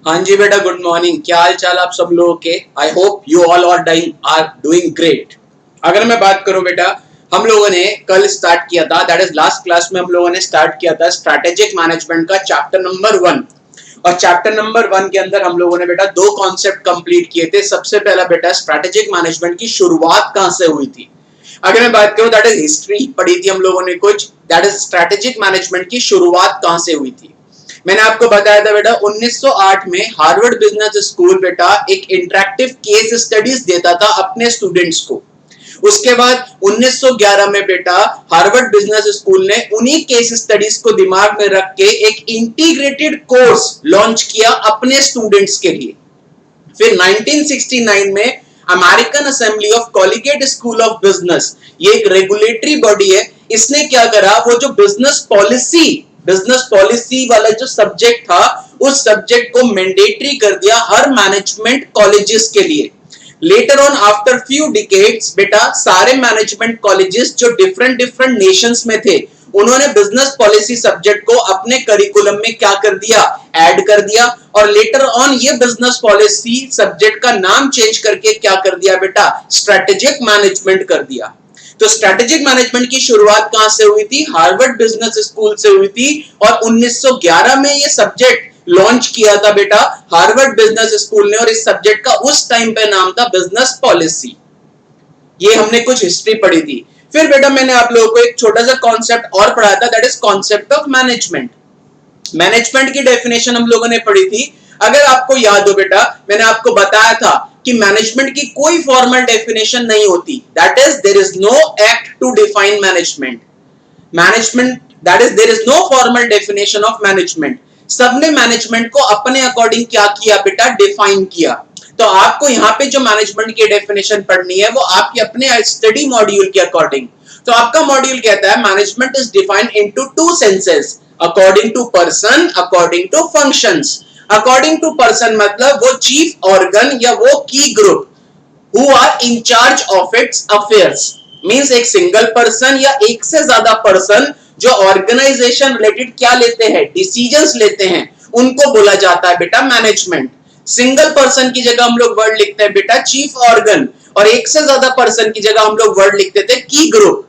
हाँ जी बेटा, good morning. क्या हाल चाल आप सब लोगों के? I hope you all are doing great. अगर मैं बात करूं बेटा, हम लोगों ने कल स्टार्ट किया था, दैट इज लास्ट क्लास में हम लोगों ने स्टार्ट किया था स्ट्रैटेजिक मैनेजमेंट का चैप्टर नंबर 1। और चैप्टर नंबर 1 के अंदर हम लोगों ने बेटा दो कॉन्सेप्ट कंप्लीट किए थे। सबसे पहला बेटा स्ट्रैटेजिक मैनेजमेंट की शुरुआत कहां से हुई थी। अगर मैं बात करूं, दैट इज हिस्ट्री पढ़ी थी हम लोगों ने कुछ, दैट इज स्ट्रैटेजिक मैनेजमेंट की शुरुआत कहां से हुई थी। मैंने आपको बताया था बेटा 1908 में हार्वर्ड बिजनेस स्कूल बेटा एक इंटरैक्टिव केस स्टडीज देता था अपने स्टूडेंट्स को। उसके बाद 1911 में बेटा हार्वर्ड बिजनेस स्कूल ने उन्हीं केस स्टडीज को दिमाग में रख के एक इंटीग्रेटेड कोर्स लॉन्च किया अपने स्टूडेंट्स के लिए। फिर 1969 में American assembly of collegiate school of business, ये एक रेगुलेटरी बॉडी है, इसने क्या करा, वो जो बिजनेस पॉलिसी वाला जो सब्जेक्ट था, उस सब्जेक्ट को मैंडेटरी कर दिया हर मैनेजमेंट कॉलेजेस के लिए। Later on after few decades बेटा सारे मैनेजमेंट कॉलेजेस जो डिफरेंट डिफरेंट नेशंस में थे, उन्होंने बिजनेस पॉलिसी सब्जेक्ट को अपने करिकुलम में क्या कर दिया, ऐड कर दिया। और लेटर ऑन ये बिजनेस पॉलिसी सब्जेक्ट का नाम चेंज करके क्या कर दिया बेटा, स्ट्रेटेजिक मैनेजमेंट कर दिया। तो स्ट्रेटेजिक मैनेजमेंट की शुरुआत कहां से हुई थी? हार्वर्ड बिजनेस स्कूल से हुई थी। और 1911 में ये सब्जेक्ट लॉन्च किया था बेटा हार्वर्ड बिजनेस स्कूल ने, और इस सब्जेक्ट का उस टाइम पे नाम था बिजनेस पॉलिसी। ये हमने कुछ हिस्ट्री पढ़ी थी। फिर बेटा मैंने आप लोगों को एक छोटा सा कॉन्सेप्ट और पढ़ाया था, that is concept of management. Management की डेफिनेशन हम लोगों ने पढ़ी थी। अगर आपको याद हो बेटा, मैंने आपको बताया था कि मैनेजमेंट की कोई फॉर्मल डेफिनेशन नहीं होती, that is there is no act to define management. That is there is no formal definition of management. सबने मैनेजमेंट को अपने अकॉर्डिंग क्या किया बेटा, डिफाइन किया। तो आपको यहाँ पे जो मैनेजमेंट की डेफिनेशन पढ़नी है वो आपके अपने स्टडी मॉड्यूल के अकॉर्डिंग। तो आपका मॉड्यूल कहता है management is defined into two senses, according to person, according to functions. According to person मतलब वो चीफ ऑर्गन या वो की group who are in charge of its affairs, means एक सिंगल पर्सन या एक से ज्यादा पर्सन जो ऑर्गेनाइजेशन रिलेटेड क्या लेते हैं, डिसीजंस लेते हैं, उनको बोला जाता है बेटा मैनेजमेंट। सिंगल पर्सन की जगह हम लोग वर्ड लिखते हैं बेटा चीफ ऑर्गन, और एक से ज्यादा पर्सन की जगह हम लोग वर्ड लिखते थे की ग्रुप।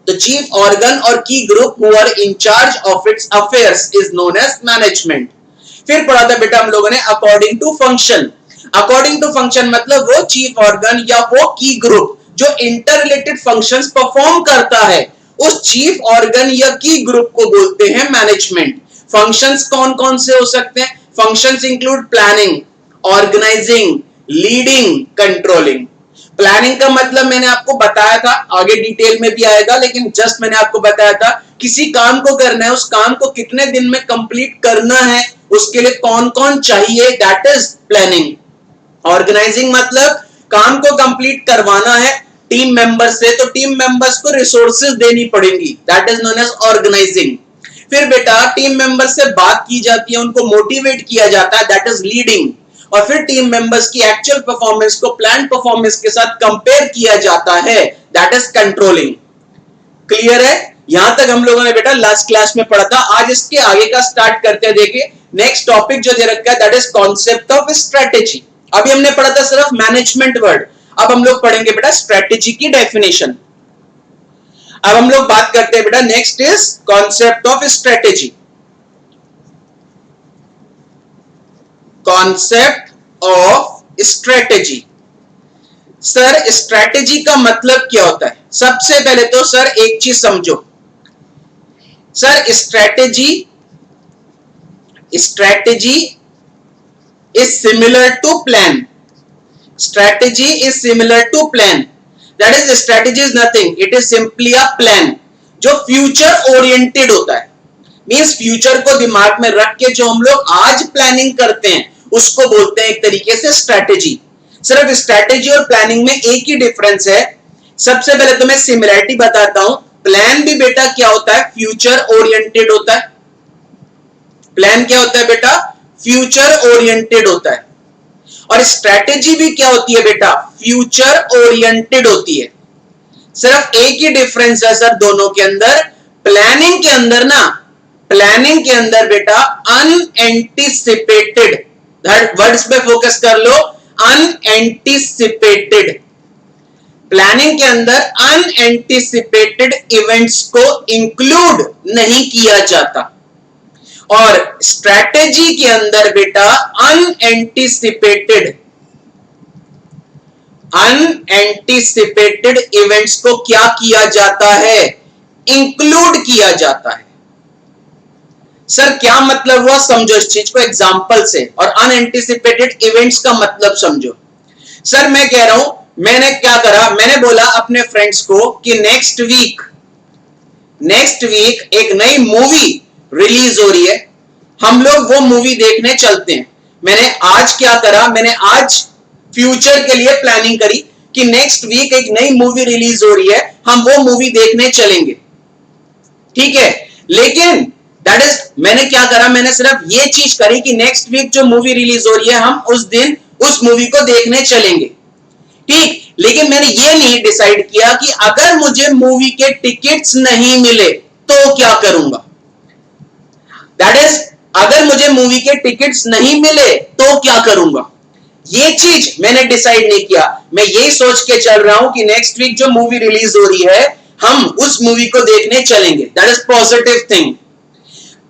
तो चीफ ऑर्गन और की group who are in charge of its affairs is known as management. फिर पढ़ा था बेटा हम लोगों ने according to function. According to function मतलब वो चीफ ऑर्गन या वो की ग्रुप जो इंटर रिलेटेड फंक्शंस परफॉर्म करता है, उस चीफ ऑर्गन या की ग्रुप को बोलते हैं मैनेजमेंट। फंक्शंस कौन कौन से हो सकते हैं? Functions include planning, organizing, leading, controlling. Planning का मतलब मैंने आपको बताया था, आगे डिटेल में भी आएगा, लेकिन जस्ट मैंने आपको बताया था किसी काम को करना है, उस काम को कितने दिन में कंप्लीट करना है, उसके लिए कौन कौन चाहिए, दैट इज प्लानिंग। ऑर्गेनाइजिंग मतलब काम को कंप्लीट करवाना है टीम मेंबर्स से, तो टीम मेंबर्स को रिसोर्सेज देनी पड़ेंगी, that is known as organizing. फिर बेटा टीम मेंबर से बात की जाती है, उनको मोटिवेट किया जाता है, दैट इज लीडिंग। और फिर टीम मेंबर्स की एक्चुअल परफॉर्मेंस को प्लान परफॉर्मेंस के साथ कंपेयर किया जाता है, दैट इज कंट्रोलिंग। क्लियर है? यहां तक हम लोगों ने बेटा लास्ट क्लास में पढ़ा था। आज इसके आगे का स्टार्ट करते हैं। देखिए नेक्स्ट टॉपिक जो दे रखा है that is concept of strategy. अभी हमने पढ़ा था सिर्फ मैनेजमेंट वर्ड, अब हम लोग पढ़ेंगे बेटा स्ट्रेटेजी की डेफिनेशन। अब हम लोग बात करते हैं बेटा next is concept of strategy. Concept of strategy. Sir strategy का मतलब क्या होता है? सबसे पहले तो सर एक चीज समझो, sir strategy is similar to plan. Strategy is similar to plan, that is strategy is nothing, it is simply a plan जो फ्यूचर ओरिएंटेड होता है। मींस फ्यूचर को दिमाग में रख के जो हम लोग आज प्लानिंग करते हैं उसको बोलते हैं एक तरीके से स्ट्रेटेजी। सिर्फ स्ट्रेटेजी और प्लानिंग में एक ही डिफरेंस है। सबसे पहले तो मैं सिमिलरिटी बताता हूं। प्लान भी बेटा क्या होता है, फ्यूचर ओरिएंटेड होता है। प्लान क्या होता है बेटा, फ्यूचर ओरिएंटेड होता है। और स्ट्रेटेजी भी क्या होती है बेटा, फ्यूचर ओरिएंटेड होती है। सिर्फ एक ही डिफरेंस है सर दोनों के अंदर। प्लानिंग के अंदर ना, प्लानिंग के अंदर बेटा अनएंटिसिपेटेड वर्ड्स पे फोकस कर लो। अनएंटिसिपेटेड, प्लानिंग के अंदर अनएंटिसिपेटेड इवेंट्स को इंक्लूड नहीं किया जाता, और स्ट्रैटेजी के अंदर बेटा अनएंटिसिपेटेड इवेंट्स को क्या किया जाता है? इंक्लूड किया जाता है। सर क्या मतलब हुआ, समझो इस चीज को एग्जांपल से, और अनएंटिसिपेटेड इवेंट्स का मतलब समझो। सर मैं कह रहा हूं, मैंने क्या करा, मैंने बोला अपने फ्रेंड्स को कि नेक्स्ट वीक एक नई मूवी रिलीज हो रही है, हम लोग वो मूवी देखने चलते हैं। मैंने आज क्या करा, मैंने आज फ्यूचर के लिए प्लानिंग करी कि नेक्स्ट वीक एक नई मूवी रिलीज हो रही है, हम वो मूवी देखने चलेंगे, ठीक है। लेकिन दैट इज, मैंने क्या करा, मैंने सिर्फ ये चीज करी कि नेक्स्ट वीक जो मूवी रिलीज हो रही है, हम उस दिन उस मूवी को देखने चलेंगे, ठीक। लेकिन मैंने ये नहीं डिसाइड किया कि अगर मुझे मूवी के टिकट्स नहीं मिले तो क्या करूंगा। दैट इज, अगर मुझे मूवी के टिकट्स नहीं मिले तो क्या करूंगा, ये चीज मैंने डिसाइड नहीं किया। मैं यही सोच के चल रहा हूं कि नेक्स्ट वीक जो मूवी रिलीज हो रही है, हम उस मूवी को देखने चलेंगे, दैट इज पॉजिटिव थिंग।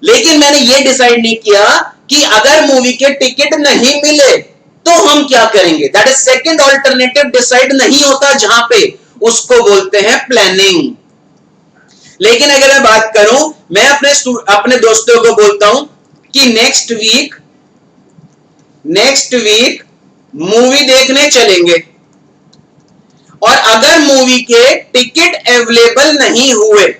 लेकिन मैंने ये डिसाइड नहीं किया कि अगर मूवी के टिकट नहीं मिले तो हम क्या करेंगे, that is second alternative decide नहीं होता जहां पे, उसको बोलते हैं प्लानिंग। लेकिन अगर मैं बात करूं, मैं अपने दोस्तों को बोलता हूं कि नेक्स्ट वीक मूवी देखने चलेंगे, और अगर मूवी के टिकट अवेलेबल नहीं हुए,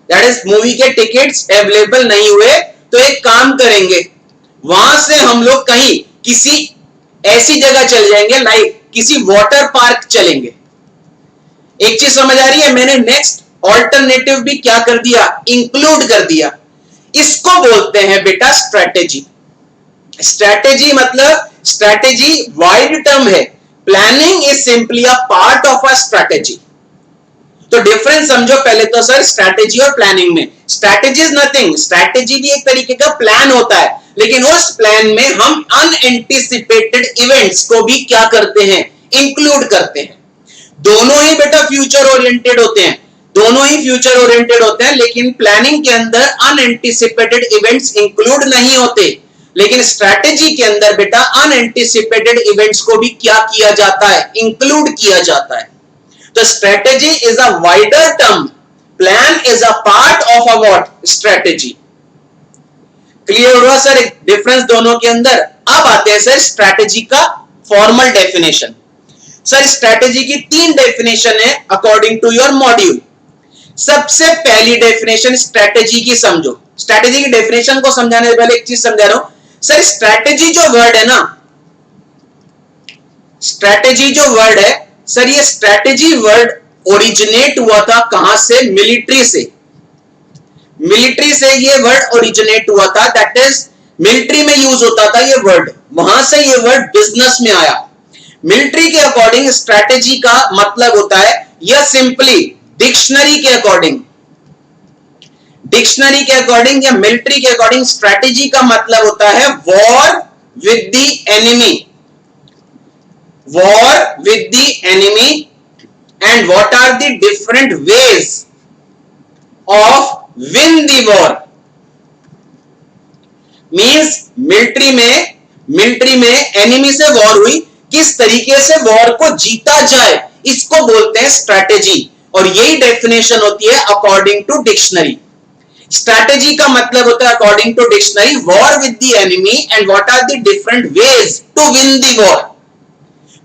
दैट इज मूवी के टिकट्स अवेलेबल नहीं हुए, तो एक काम करेंगे, वहां से हम लोग कहीं किसी ऐसी जगह चल जाएंगे, लाइक किसी वाटर पार्क चलेंगे। एक चीज समझ आ रही है, मैंने नेक्स्ट ऑल्टरनेटिव भी क्या कर दिया, इंक्लूड कर दिया। इसको बोलते हैं बेटा स्ट्रैटेजी। स्ट्रैटेजी मतलब, स्ट्रैटेजी वाइड टर्म है, planning is simply a part of a strategy. तो डिफरेंस समझो पहले तो सर स्ट्रैटेजी और प्लानिंग में। स्ट्रैटेजी इज नथिंग, स्ट्रैटेजी भी एक तरीके का प्लान होता है, लेकिन उस प्लान में हम अनएंटिसिपेटेड इवेंट्स को भी क्या करते हैं, इंक्लूड करते हैं। दोनों ही बेटा फ्यूचर ओरिएंटेड होते हैं, लेकिन प्लानिंग के अंदर अनएंटिसिपेटेड इवेंट्स इंक्लूड नहीं होते, लेकिन स्ट्रैटेजी के अंदर बेटा अनएंटिसिपेटेड इवेंट्स को भी क्या किया जाता है, इंक्लूड किया जाता है। तो strategy is a wider term, plan is a part of a what, strategy. Clear हुआ सर डिफरेंस दोनों के अंदर। अब आते हैं सर स्ट्रैटेजी का फॉर्मल डेफिनेशन। सर स्ट्रैटेजी की 3 डेफिनेशन है अकॉर्डिंग टू योर मॉड्यूल। सबसे पहली डेफिनेशन स्ट्रैटेजी की समझो। स्ट्रैटेजी की डेफिनेशन को समझाने से पहले एक चीज समझा रहा हूं सर, स्ट्रैटेजी जो वर्ड है ना, स्ट्रैटेजी जो वर्ड है सर, ये स्ट्रैटेजी वर्ड ओरिजिनेट हुआ था कहां से, मिलिट्री से। मिलिट्री से ये वर्ड ओरिजिनेट हुआ था, दैट इज मिलिट्री में यूज होता था ये वर्ड, वहां से ये वर्ड बिजनेस में आया। मिलिट्री के अकॉर्डिंग स्ट्रैटेजी का मतलब होता है, या सिंपली डिक्शनरी के अकॉर्डिंग या मिलिट्री के अकॉर्डिंग स्ट्रैटेजी का मतलब होता है war with the enemy, and what are the different ways of win the war. Means military में एनिमी से वॉर हुई, किस तरीके से वॉर को जीता जाए, इसको बोलते हैं स्ट्रैटेजी। और यही डेफिनेशन होती है अकॉर्डिंग टू डिक्शनरी। स्ट्रैटेजी का मतलब होता है according to dictionary war with the enemy and what are the different ways to win the war.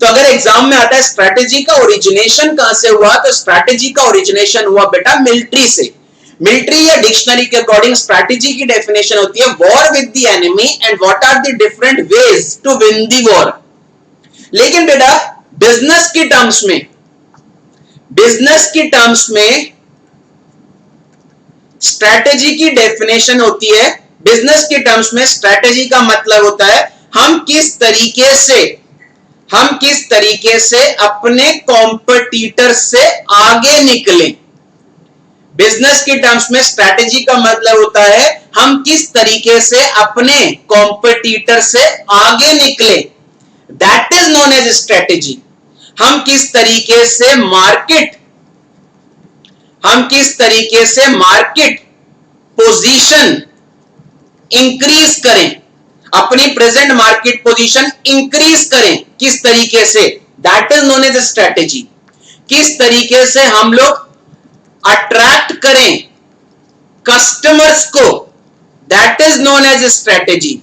तो अगर एग्जाम में आता है स्ट्रैटेजी का ओरिजिनेशन कहां से हुआ, तो स्ट्रैटेजी का ओरिजिनेशन हुआ बेटा मिलिट्री से। मिलिट्री या डिक्शनरी के अकॉर्डिंग स्ट्रैटेजी की डेफिनेशन होती है war with the enemy and what are the different ways to win the war. लेकिन बेटा बिजनेस की टर्म्स में स्ट्रैटेजी की डेफिनेशन होती है, बिजनेस की टर्म्स में स्ट्रैटेजी का मतलब होता है हम किस तरीके से अपने कॉम्पिटिटर से आगे निकलें। बिजनेस की टर्म्स में स्ट्रैटेजी का मतलब होता है हम किस तरीके से अपने कॉम्पिटिटर से आगे निकले, that is known as strategy. हम किस तरीके से मार्केट पोजीशन इंक्रीज करें, अपनी प्रेजेंट मार्केट पोजीशन इंक्रीज करें, किस तरीके से, that is known as strategy. किस तरीके से हम लोग अट्रैक्ट करें कस्टमर्स को, that is known as strategy.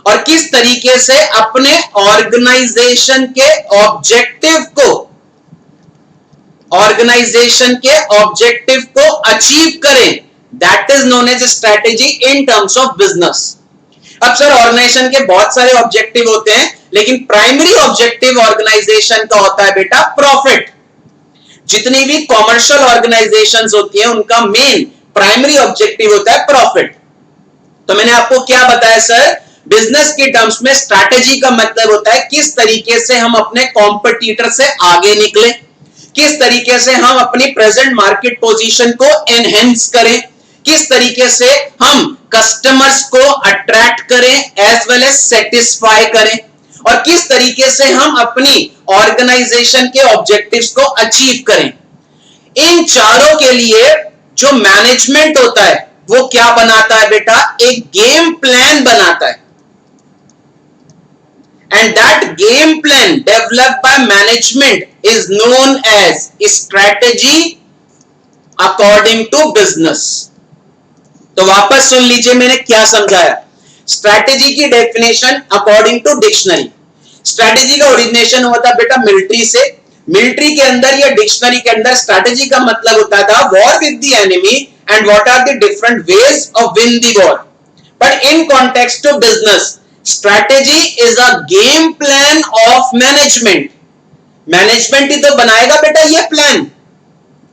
और किस तरीके से अपने ऑर्गेनाइजेशन के ऑब्जेक्टिव को अचीव करें, that is known as strategy in terms of business. अब सर ऑर्गेनाइजेशन के बहुत सारे ऑब्जेक्टिव होते हैं, लेकिन प्राइमरी ऑब्जेक्टिव ऑर्गेनाइजेशन का होता है बेटा प्रॉफिट। जितनी भी कॉमर्शियल ऑर्गेनाइजेशंस होती हैं उनका मेन प्राइमरी ऑब्जेक्टिव होता है प्रॉफिट। तो मैंने आपको क्या बताया सर, बिजनेस की टर्म्स में स्ट्रैटेजी का मतलब होता है किस तरीके से हम अपने कॉम्पिटिटर से आगे निकले, किस तरीके से हम अपनी प्रेजेंट मार्केट पोजीशन को एनहेंस करें, किस तरीके से हम कस्टमर्स को अट्रैक्ट करें एज वेल एज सेटिस्फाई करें, और किस तरीके से हम अपनी ऑर्गेनाइजेशन के ऑब्जेक्टिव्स को अचीव करें। इन चारों के लिए जो मैनेजमेंट होता है वो क्या बनाता है बेटा, एक गेम प्लान बनाता है। And that game plan developed by management is known as strategy according to business. तो वापस सुन लीजिए मैंने क्या समझाया। स्ट्रैटेजी की definition according to dictionary, strategy का ओरिजिनेशन हुआ था बेटा मिलिट्री से। मिलिट्री के अंदर या डिक्शनरी के अंदर स्ट्रैटेजी का मतलब होता था war with the enemy and what are the different ways of win the war. But in context to business, strategy is a game plan of management. Management ही तो बनाएगा बेटा ये प्लान,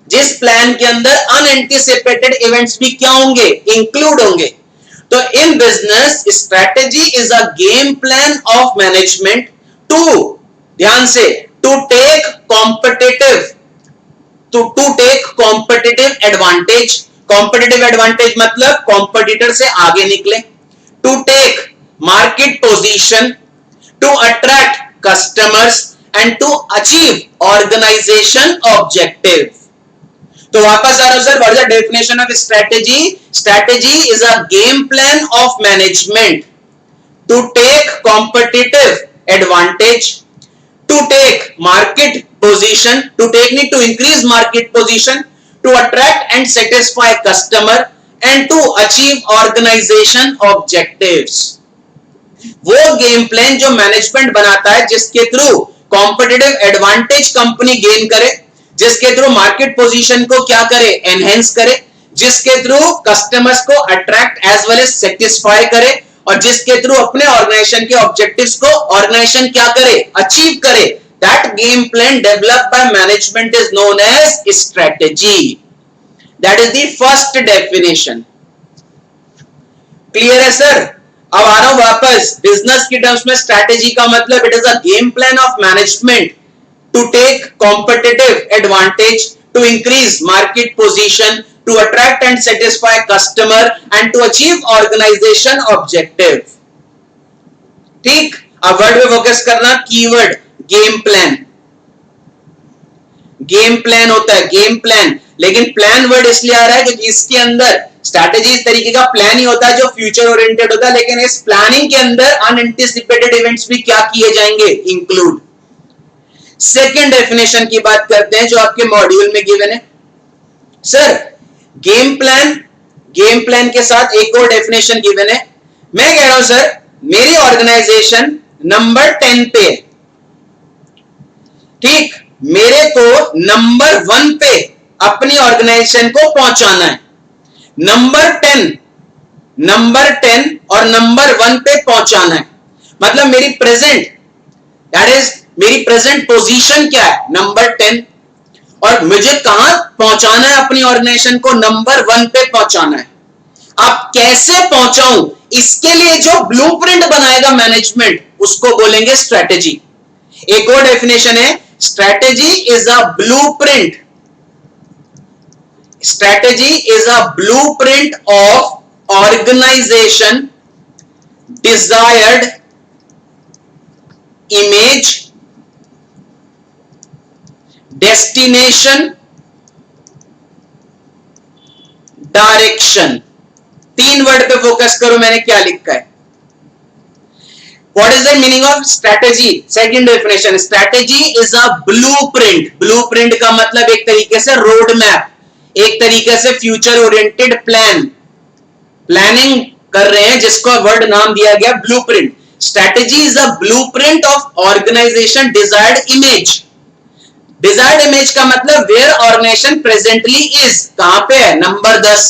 जिस प्लान के अंदर अनएंटिसिपेटेड इवेंट्स भी क्या होंगे, इंक्लूड होंगे। तो in business strategy is a game plan of management to, ध्यान से, to take competitive advantage. Competitive advantage मतलब कॉम्पिटिटर से आगे निकले। To take market position, to attract customers and to achieve organization objective. तो वापस आ रहा हूं sir, what is the definition of strategy? Strategy is a game plan of management to take competitive advantage, to take market position, to take need to increase market position, to attract and satisfy customer and to achieve organization objectives. वो game plan जो management बनाता है जिसके through competitive advantage company gain करे, जिसके through market position को क्या करे, एनहेंस करे, जिसके थ्रू कस्टमर्स को attract as well as satisfy करे, और जिसके थ्रू अपने ऑर्गेनाइजेशन के ऑब्जेक्टिव्स को ऑर्गेनाइजेशन क्या करे, अचीव करे। That game plan developed by management is known as strategy. That is the first definition. Clear है सर? अब आ रहा हूं वापस बिजनेस की टर्म्स में। स्ट्रैटेजी का मतलब it is a game plan of management to take competitive advantage, to increase market position, to attract and satisfy customer and to achieve organization objective। ठीक, अब वर्ड पे फोकस करना, keyword game plan. Game plan होता है, game plan, लेकिन plan word इसलिए आ रहा है क्योंकि इसके अंदर स्ट्रैटेजी इस तरीके का प्लान ही होता है जो फ्यूचर ओरिएंटेड होता है, लेकिन इस प्लानिंग के अंदर अनएंटिसिपेटेड इवेंट्स भी क्या किए जाएंगे, इंक्लूड। सेकेंड डेफिनेशन की बात करते हैं जो आपके मॉड्यूल में गिवन है। सर गेम प्लान के साथ एक और डेफिनेशन गिवन है। मैं कह रहा हूं सर मेरी ऑर्गेनाइजेशन नंबर 10 पे, ठीक, मेरे को नंबर 1 पे अपनी ऑर्गेनाइजेशन को पहुंचाना है। नंबर 10 और नंबर 1 पे पहुंचाना है, मतलब मेरी प्रेजेंट, दैट इज मेरी प्रेजेंट पोजीशन क्या है, नंबर 10, और मुझे कहां पहुंचाना है अपनी ऑर्गेनाइजेशन को, नंबर 1 पे पहुंचाना है। अब कैसे पहुंचाऊं, इसके लिए जो ब्लूप्रिंट बनाएगा मैनेजमेंट उसको बोलेंगे स्ट्रैटेजी। एक और डेफिनेशन है, strategy is a blueprint Strategy is a blueprint of organization, desired image, destination, direction. 3 word पे फोकस करो, मैंने क्या लिखा है। What is the meaning of strategy? Second definition, strategy is a blueprint. Blueprint का मतलब एक तरीके से रोड मैप, एक तरीके से फ्यूचर ओरिएंटेड प्लान, प्लानिंग कर रहे हैं जिसको वर्ड नाम दिया गया blueprint. Strategy is a blueprint of organization desired image. Desired image का मतलब वेयर ऑर्गेनाइजेशन प्रेजेंटली इज, कहां पे है, नंबर 10।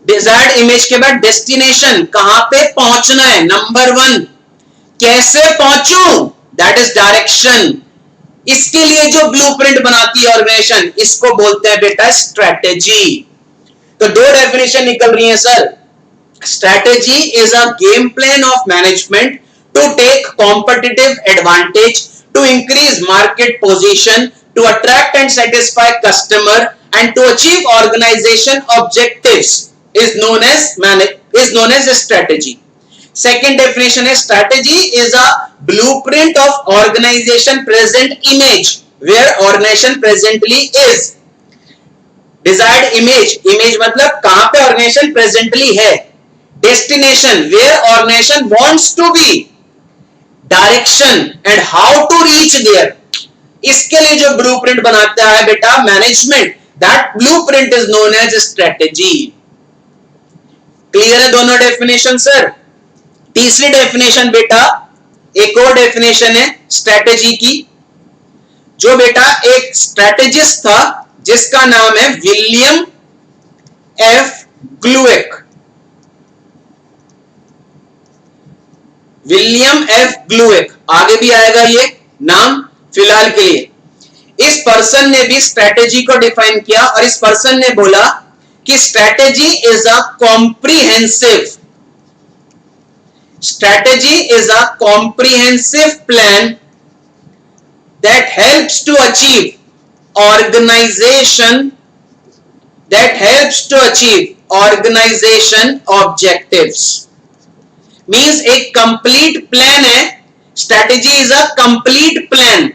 डिजायर्ड इमेज के बाद डेस्टिनेशन, कहां पे पहुंचना है, नंबर 1। कैसे पहुंचूं, दैट इज डायरेक्शन। इसके लिए जो ब्लूप्रिंट बनाती है ऑर्गेनाइजेशन, इसको बोलते हैं बेटा स्ट्रैटेजी। तो 2 डेफिनेशन निकल रही है sir. Strategy is a game plan of management to take competitive advantage, to increase market position, to attract and satisfy customer, and to achieve organization objectives is known as strategy. Second definition is strategy is a blueprint of organization present image, where organization presently is. Desired image, image मतलब कहां पे organization presently है। Destination, where organization wants to be. Direction and how to reach there, इसके लिए जो blueprint बनाता है बेटा management, that blueprint is known as strategy. Clear है दोनों डेफिनेशन सर। तीसरी डेफिनेशन बेटा, एक और डेफिनेशन है स्ट्रेटेजी की, जो बेटा एक स्ट्रेटेजिस्ट था जिसका नाम है विलियम एफ ग्लूएक। विलियम एफ ग्लूएक, आगे भी आएगा ये नाम, फिलहाल के लिए इस पर्सन ने भी स्ट्रैटेजी को डिफाइन किया और इस पर्सन ने बोला कि strategy is a comprehensive plan that helps to achieve organization objectives. Means एक कंप्लीट प्लान है। Strategy is a complete plan.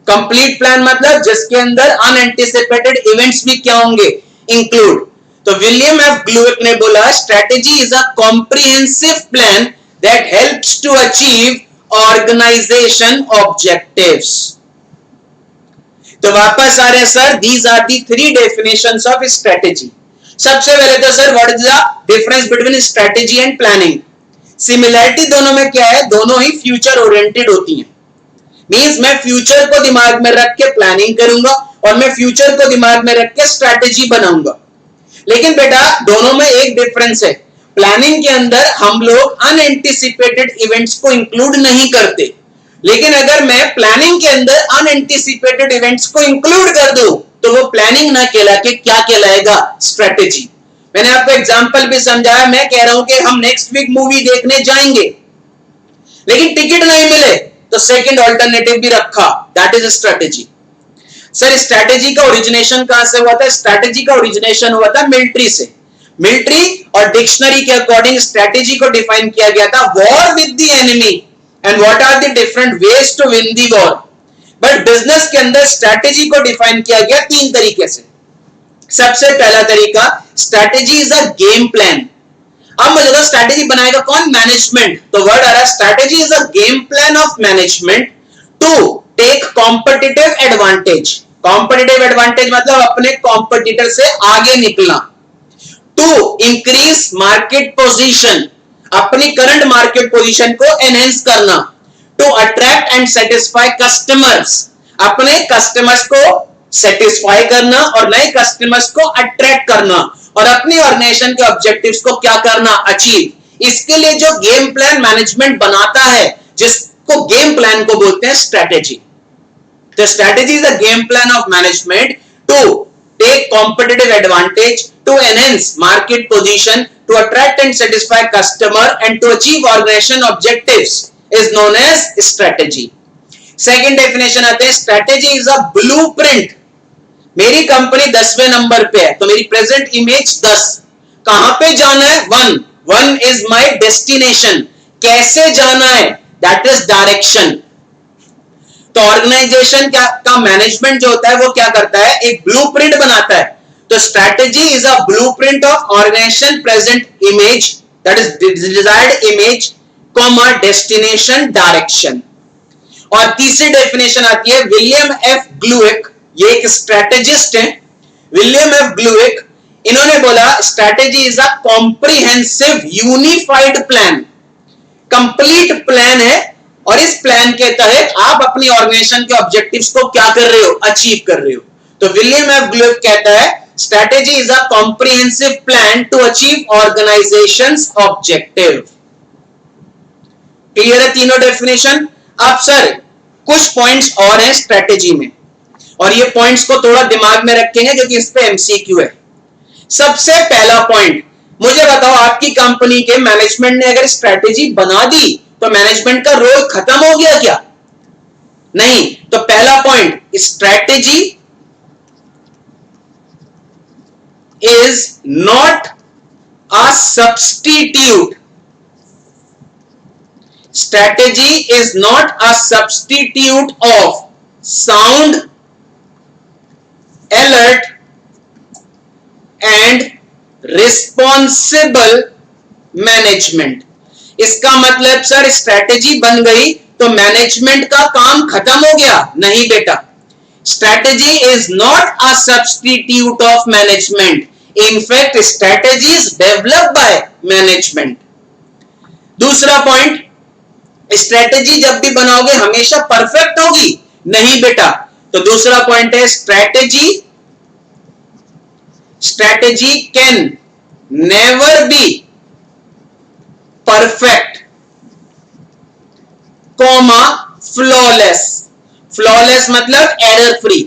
Complete plan मतलब जिसके अंदर अनएंटिसिपेटेड इवेंट्स भी क्या होंगे, इंक्लूड। तो विलियम एफ ग्लूएक ने बोला strategy is a comprehensive plan that helps to achieve organization objectives. तो वापस आ रहे हैं sir, these are the 3 definitions of strategy. सबसे पहले तो sir what is the difference between strategy and planning. Similarity दोनों में क्या है, दोनों ही फ्यूचर ओरिएंटेड होती हैं। मींस मैं फ्यूचर को दिमाग में रख के प्लानिंग करूंगा और मैं फ्यूचर को दिमाग में रख के स्ट्रैटेजी बनाऊंगा। लेकिन बेटा दोनों में एक डिफरेंस है, प्लानिंग के अंदर हम लोग अनएंटिसिपेटेड इवेंट्स को इंक्लूड नहीं करते, लेकिन अगर मैं प्लानिंग के अंदर अनएंटिसिपेटेड इवेंट्स को इंक्लूड कर दूं तो वो प्लानिंग ना कहला के क्या कहलाएगा, स्ट्रैटेजी। मैंने आपको एग्जांपल भी समझाया, मैं कह रहा हूं कि हम नेक्स्ट वीक मूवी देखने जाएंगे लेकिन टिकट नहीं मिले तो सेकंड अल्टरनेटिव भी रखा, that is strategy. Sir strategy का ओरिजिनेशन कहां से हुआ था? स्ट्रैटेजी का ओरिजिनेशन हुआ था मिलिट्री से। मिलिट्री और डिक्शनरी के अकॉर्डिंग स्ट्रैटेजी को डिफाइन किया गया था, war with the enemy and what are the different ways to win the war. But business के अंदर स्ट्रैटेजी को डिफाइन किया गया 3 तरीके से। सबसे पहला तरीका, strategy is a game plan. अब मुझे तो स्ट्रैटेजी बनाएगा कौन? मैनेजमेंट। तो वर्ड आ रहा है strategy is a game plan of management to take competitive advantage. Competitive advantage मतलब अपने कॉम्पिटिटर से आगे निकलना। टू इंक्रीज मार्केट पोजीशन, अपनी करंट मार्केट पोजीशन को एनहेंस करना। टू अट्रैक्ट एंड सेटिस्फाई कस्टमर्स, अपने कस्टमर्स को सेटिस्फाई करना और नए कस्टमर्स को अट्रैक्ट करना और अपनी ऑर्गेनाइजेशन के ऑब्जेक्टिव्स को क्या करना, अचीव। इसके लिए जो गेम प्लान मैनेजमेंट बनाता है, जिसको गेम प्लान को बोलते हैं स्ट्रैटेजी। तो strategy is a game plan of management to take competitive advantage, to enhance market position, to attract and satisfy customer and to achieve organization objectives is known as strategy. Second definition आते हैं, strategy is a blueprint मेरी company 10वें number पे है, तो मेरी present image 10। कहां पे जाना है? 1। 1 इज माय डेस्टिनेशन। कैसे जाना है? That is direction. तो ऑर्गेनाइजेशन क्या का मैनेजमेंट जो होता है वो क्या करता है? एक ब्लूप्रिंट बनाता है। तो strategy is a blueprint of organization present image, that is desired image, comma destination direction. और तीसरी डेफिनेशन आती है विलियम एफ ग्लूइक, ये एक स्ट्रैटेजिस्ट हैं, विलियम एफ ग्लूइक। इन्होंने बोला strategy is a comprehensive unified plan, complete plan है, और इस प्लान के तहत आप अपनी ऑर्गेनाइजेशन के ऑब्जेक्टिव्स को क्या कर रहे हो? अचीव कर रहे हो। तो विलियम एफ ग्लूइक कहता है strategy is a comprehensive plan to achieve organizations objective. Clear है तीनों डेफिनेशन? अब सर कुछ पॉइंट्स और हैं स्ट्रैटेजी में, और ये पॉइंट्स को थोड़ा दिमाग में रखेंगे क्योंकि इस पे एमसीक्यू है। सबसे पहला पॉइंट, मुझे बताओ आपकी कंपनी के मैनेजमेंट ने अगर स्ट्रैटेजी बना दी तो मैनेजमेंट का रोल खत्म हो गया क्या? नहीं। तो पहला point, strategy is not a substitute. Strategy is not a substitute of sound, alert and responsible management। इसका मतलब सर स्ट्रैटेजी बन गई तो मैनेजमेंट का काम खत्म हो गया? नहीं बेटा। Strategy is not a substitute of management, in fact strategy is developed by management. दूसरा पॉइंट, स्ट्रैटेजी जब भी बनाओगे हमेशा परफेक्ट होगी? नहीं बेटा। तो दूसरा पॉइंट है strategy can never be perfect, comma flawless. Flawless मतलब एरर फ्री।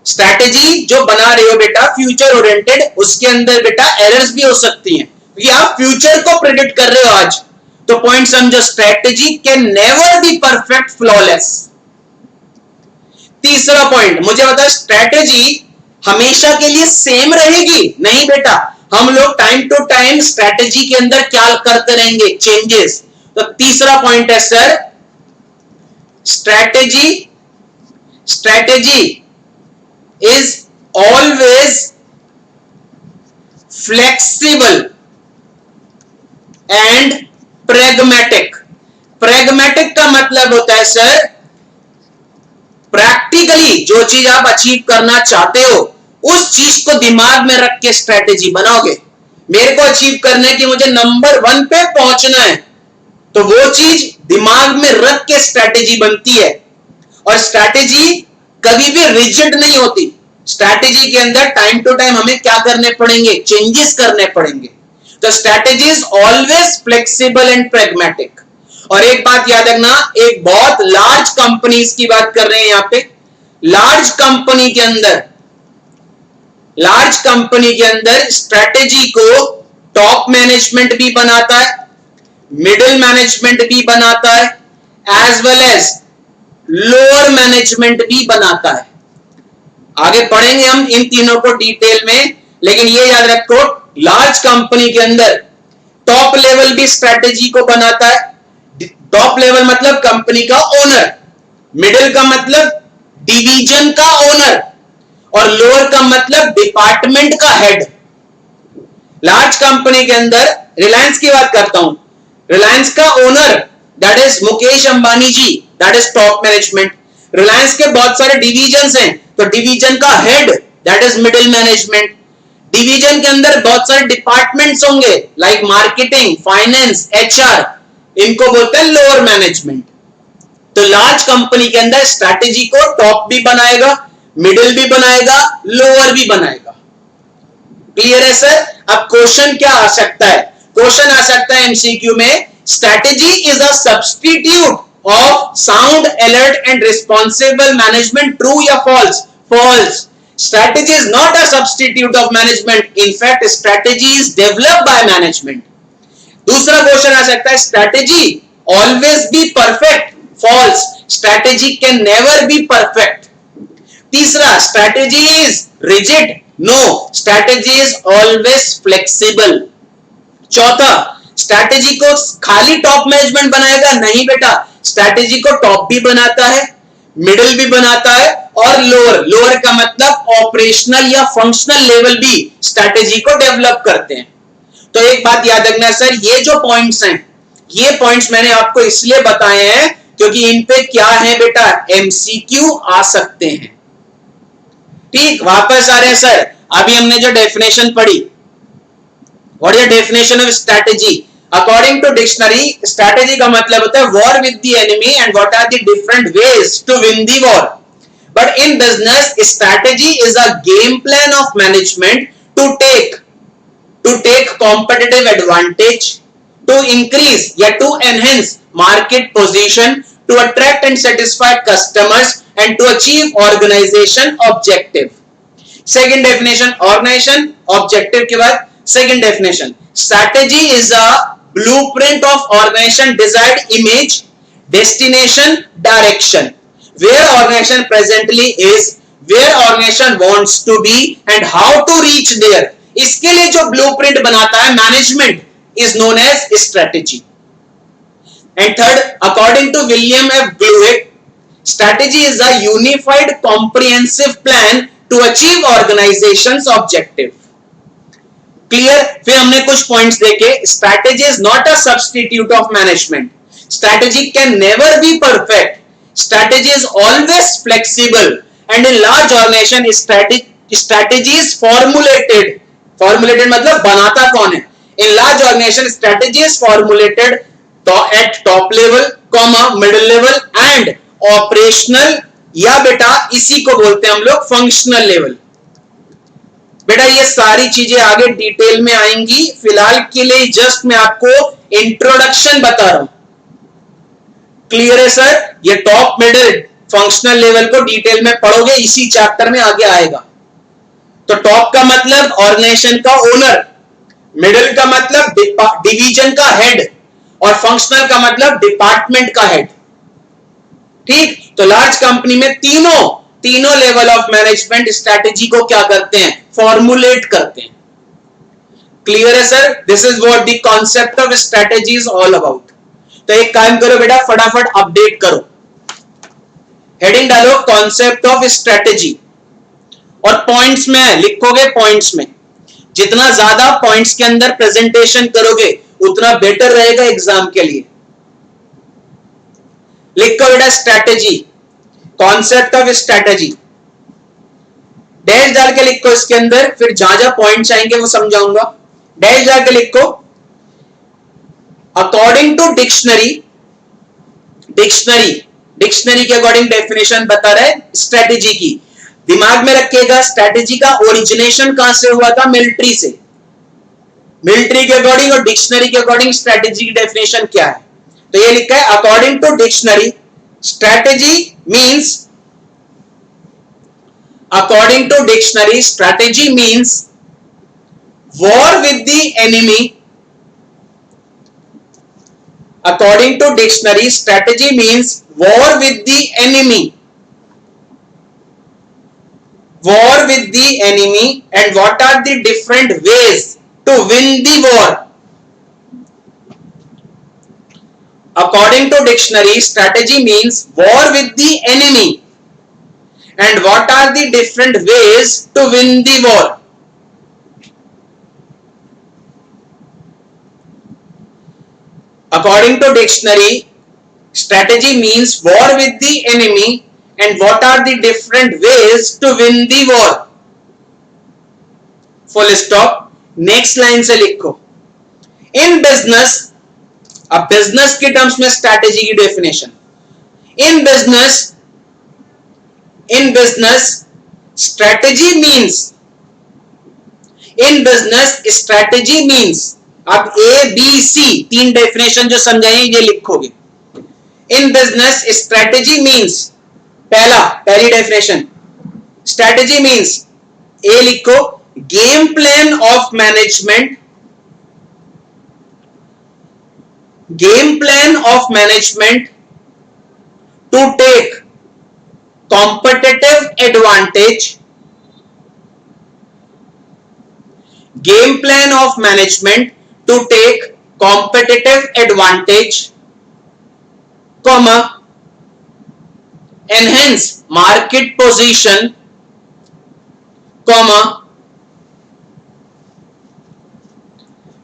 स्ट्रैटेजी जो बना रहे हो बेटा फ्यूचर ओरिएंटेड, उसके अंदर बेटा एरर्स भी हो सकती हैं क्योंकि आप फ्यूचर को प्रेडिक्ट कर रहे हो आज। तो पॉइंट समझो, strategy can never be perfect, flawless. तीसरा पॉइंट, मुझे बताओ स्ट्रैटेजी हमेशा के लिए सेम रहेगी? नहीं बेटा, हम लोग टाइम टू टाइम स्ट्रैटेजी के अंदर क्या करते रहेंगे? चेंजेस। तो तीसरा पॉइंट है sir strategy is always flexible and pragmatic. Pragmatic का मतलब होता है सर प्रैक्टिकली जो चीज आप अचीव करना चाहते हो उस चीज को दिमाग में रख के स्ट्रैटेजी बनाओगे। मेरे को अचीव करने की, मुझे नंबर 1 पे पहुंचना है, तो वो चीज दिमाग में रख के स्ट्रैटेजी बनती है। और स्ट्रैटेजी कभी भी रिजिड नहीं होती। स्ट्रैटेजी के अंदर टाइम टू टाइम हमें क्या करने पड़ेंगे? चेंजेस करने पड़ेंगे। तो strategy is always flexible and pragmatic. और एक बात याद रखना, एक बहुत लार्ज कंपनीज की बात कर रहे हैं यहां पे। लार्ज कंपनी के अंदर स्ट्रैटेजी को टॉप मैनेजमेंट भी बनाता है, मिडिल मैनेजमेंट भी बनाता है, as well as lower management भी बनाता है। आगे पढ़ेंगे हम इन तीनों को डिटेल में, लेकिन ये याद रखो लार्ज कंपनी के अंदर टॉप लेवल भी स्ट्रैटेजी को बनाता है। टॉप लेवल मतलब कंपनी का ओनर, मिडिल का मतलब डिवीजन का ओनर, और लोअर का मतलब डिपार्टमेंट का हेड। लार्ज कंपनी के अंदर रिलायंस की बात करता हूं, रिलायंस का owner that is Mukesh Ambani ji, that is top management. Reliance के बहुत सारे डिवीजन हैं, तो डिवीजन का head that is middle management. Division के अंदर बहुत सारे डिपार्टमेंट्स होंगे लाइक मार्केटिंग, फाइनेंस, एचआर, इनको बोलते हैं लोअर मैनेजमेंट। तो लार्ज कंपनी के अंदर स्ट्रैटेजी को टॉप भी बनाएगा, मिडिल भी बनाएगा, लोअर भी बनाएगा। क्लियर है सर? अब क्वेश्चन क्या आ सकता है? क्वेश्चन आ सकता है एमसीक्यू में, strategy is a substitute of sound, alert and responsible management, true या false? False. Strategy is not a substitute of management. In fact, strategy is developed by management. दूसरा question आ सकता है, strategy always be perfect? False. Strategy can never be perfect. तीसरा, strategy is rigid, no, strategy is always flexible. चौथा, strategy को खाली top management बनाएगा, नहीं बेटा, स्ट्रैटेजी को टॉप भी बनाता है, मिडिल भी बनाता है और लोअर, लोअर का मतलब ऑपरेशनल या फंक्शनल लेवल भी स्ट्रैटेजी को डेवलप करते हैं। तो एक बात याद रखना सर, ये जो पॉइंट्स हैं, ये पॉइंट्स मैंने आपको इसलिए बताए हैं क्योंकि इन पे क्या है बेटा, एमसीक्यू आ सकते हैं। ठीक, वापस आ रहे हैं सर, अभी हमने जो डेफिनेशन पढ़ी, what is the definition of strategy? According to dictionary, strategy का मतलब होता है war with the enemy and what are the different ways to win the war. But in business, strategy is a game plan of management to take competitive advantage, to increase या to enhance market position, to attract and satisfy customers and to achieve organization objective. Second definition, organization objective के बाद second definition, strategy is a blueprint of organization desired image, destination, direction, where organization presently is, where organization wants to be and how to reach there. इसके लिए जो blueprint बनाता है management is known as strategy. And third, according to William F. Blewett, strategy is a unified comprehensive plan to achieve organization's objective. Clear? फिर हमने कुछ points देखे। Strategy is not a substitute of management. Strategy can never be perfect. Strategy is always flexible and in large organization strategy is formulated. Formulated मतलब बनाता कौन है? In large organization, strategy is formulated at top level, middle level and operational या बेटा इसी को बोलते हैं हम लोग functional level। बेटा ये सारी चीजें आगे डिटेल में आएंगी, फिलहाल के लिए जस्ट मैं आपको इंट्रोडक्शन बता रहा हूं। क्लियर है सर? ये टॉप मिडिल फंक्शनल लेवल को डिटेल में पढ़ोगे, इसी चैप्टर में आगे आएगा। तो टॉप का मतलब ऑर्गेनाइजेशन का ओनर, मिडिल का मतलब डिवीजन का हेड और फंक्शनल का मतलब डिपार्टमेंट का हेड। ठीक, तो लार्ज कंपनी में तीनों लेवल ऑफ मैनेजमेंट स्ट्रैटेजी को क्या करते हैं, फॉर्मुलेट करते हैं। क्लियर है sir? This is what the concept of strategy is all about. तो एक काम करो बेटा, फटाफट अपडेट करो, हेडिंग डालो कॉन्सेप्ट ऑफ स्ट्रैटेजी और पॉइंट्स में लिखोगे। पॉइंट्स में जितना ज्यादा पॉइंट्स के अंदर प्रेजेंटेशन करोगे उतना बेटर रहेगा एग्जाम के लिए। लिखो बेटा strategy, concept of strategy, dash डाल के लिखो इसके अंदर, फिर जहां जहां पॉइंट्स आएंगे वो समझाऊंगा। डैश डाल के लिखो अकॉर्डिंग टू डिक्शनरी, डिक्शनरी के अकॉर्डिंग डेफिनेशन बता रहा है स्ट्रैटेजी की। दिमाग में रखिएगा स्ट्रैटेजी का ओरिजिनेशन कहां से हुआ था, मिलिट्री से। मिलिट्री के अकॉर्डिंग और डिक्शनरी के अकॉर्डिंग स्ट्रैटेजी की डेफिनेशन क्या है, तो ये लिखा है according to dictionary strategy means, according to dictionary strategy means war with the enemy. According to dictionary strategy means war with the enemy, war with the enemy and what are the different ways to win the war. According to dictionary, strategy means war with the enemy and what are the different ways to win the war. According to dictionary, strategy means war with the enemy and what are the different ways to win the war. Full stop. Next line से लिखो in business. अब business के terms में strategy की definition, इन business strategy means, इन business strategy means, अब A B C तीन definition जो समझाएंगे ये लिखोगे। इन बिजनेस स्ट्रैटेजी मींस, पहली डेफिनेशन स्ट्रैटेजी मींस, ए लिखो game plan of management, game plan of management to take competitive advantage, game plan of management to take competitive advantage, comma, enhance market position, comma,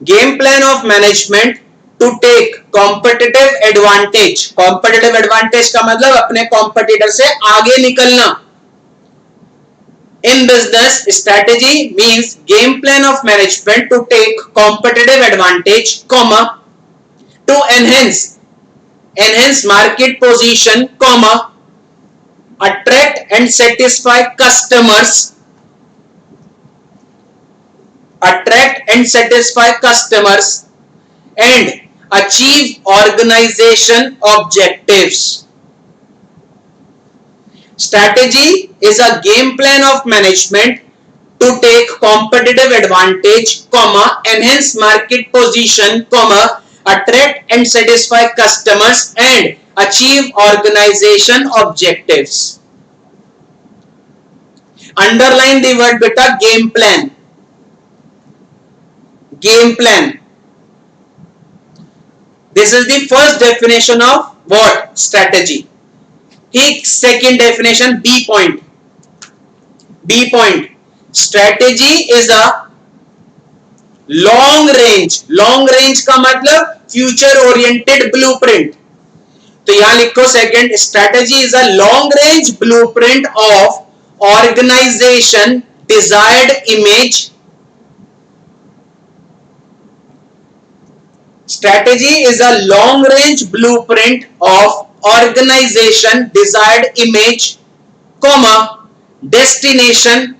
game plan of management to take competitive advantage. competitive advantage का मतलब अपने competitor से आगे निकलना. In business, strategy means game plan of management to take competitive advantage, comma, to enhance market position, comma, attract and satisfy customers, and achieve organization objectives. Strategy is a game plan of management to take competitive advantage, comma, enhance market position, comma, attract and satisfy customers and achieve organization objectives. Underline the word beta, game plan. Game plan. This is the first definition of what? Strategy. ठीक, second definition, B point. B point. Strategy is a long range. long range का मतलब future oriented blueprint. तो यहां लिखो second, strategy is a long range blueprint of organization desired image. Strategy is a long range blueprint of organization desired image, comma, destination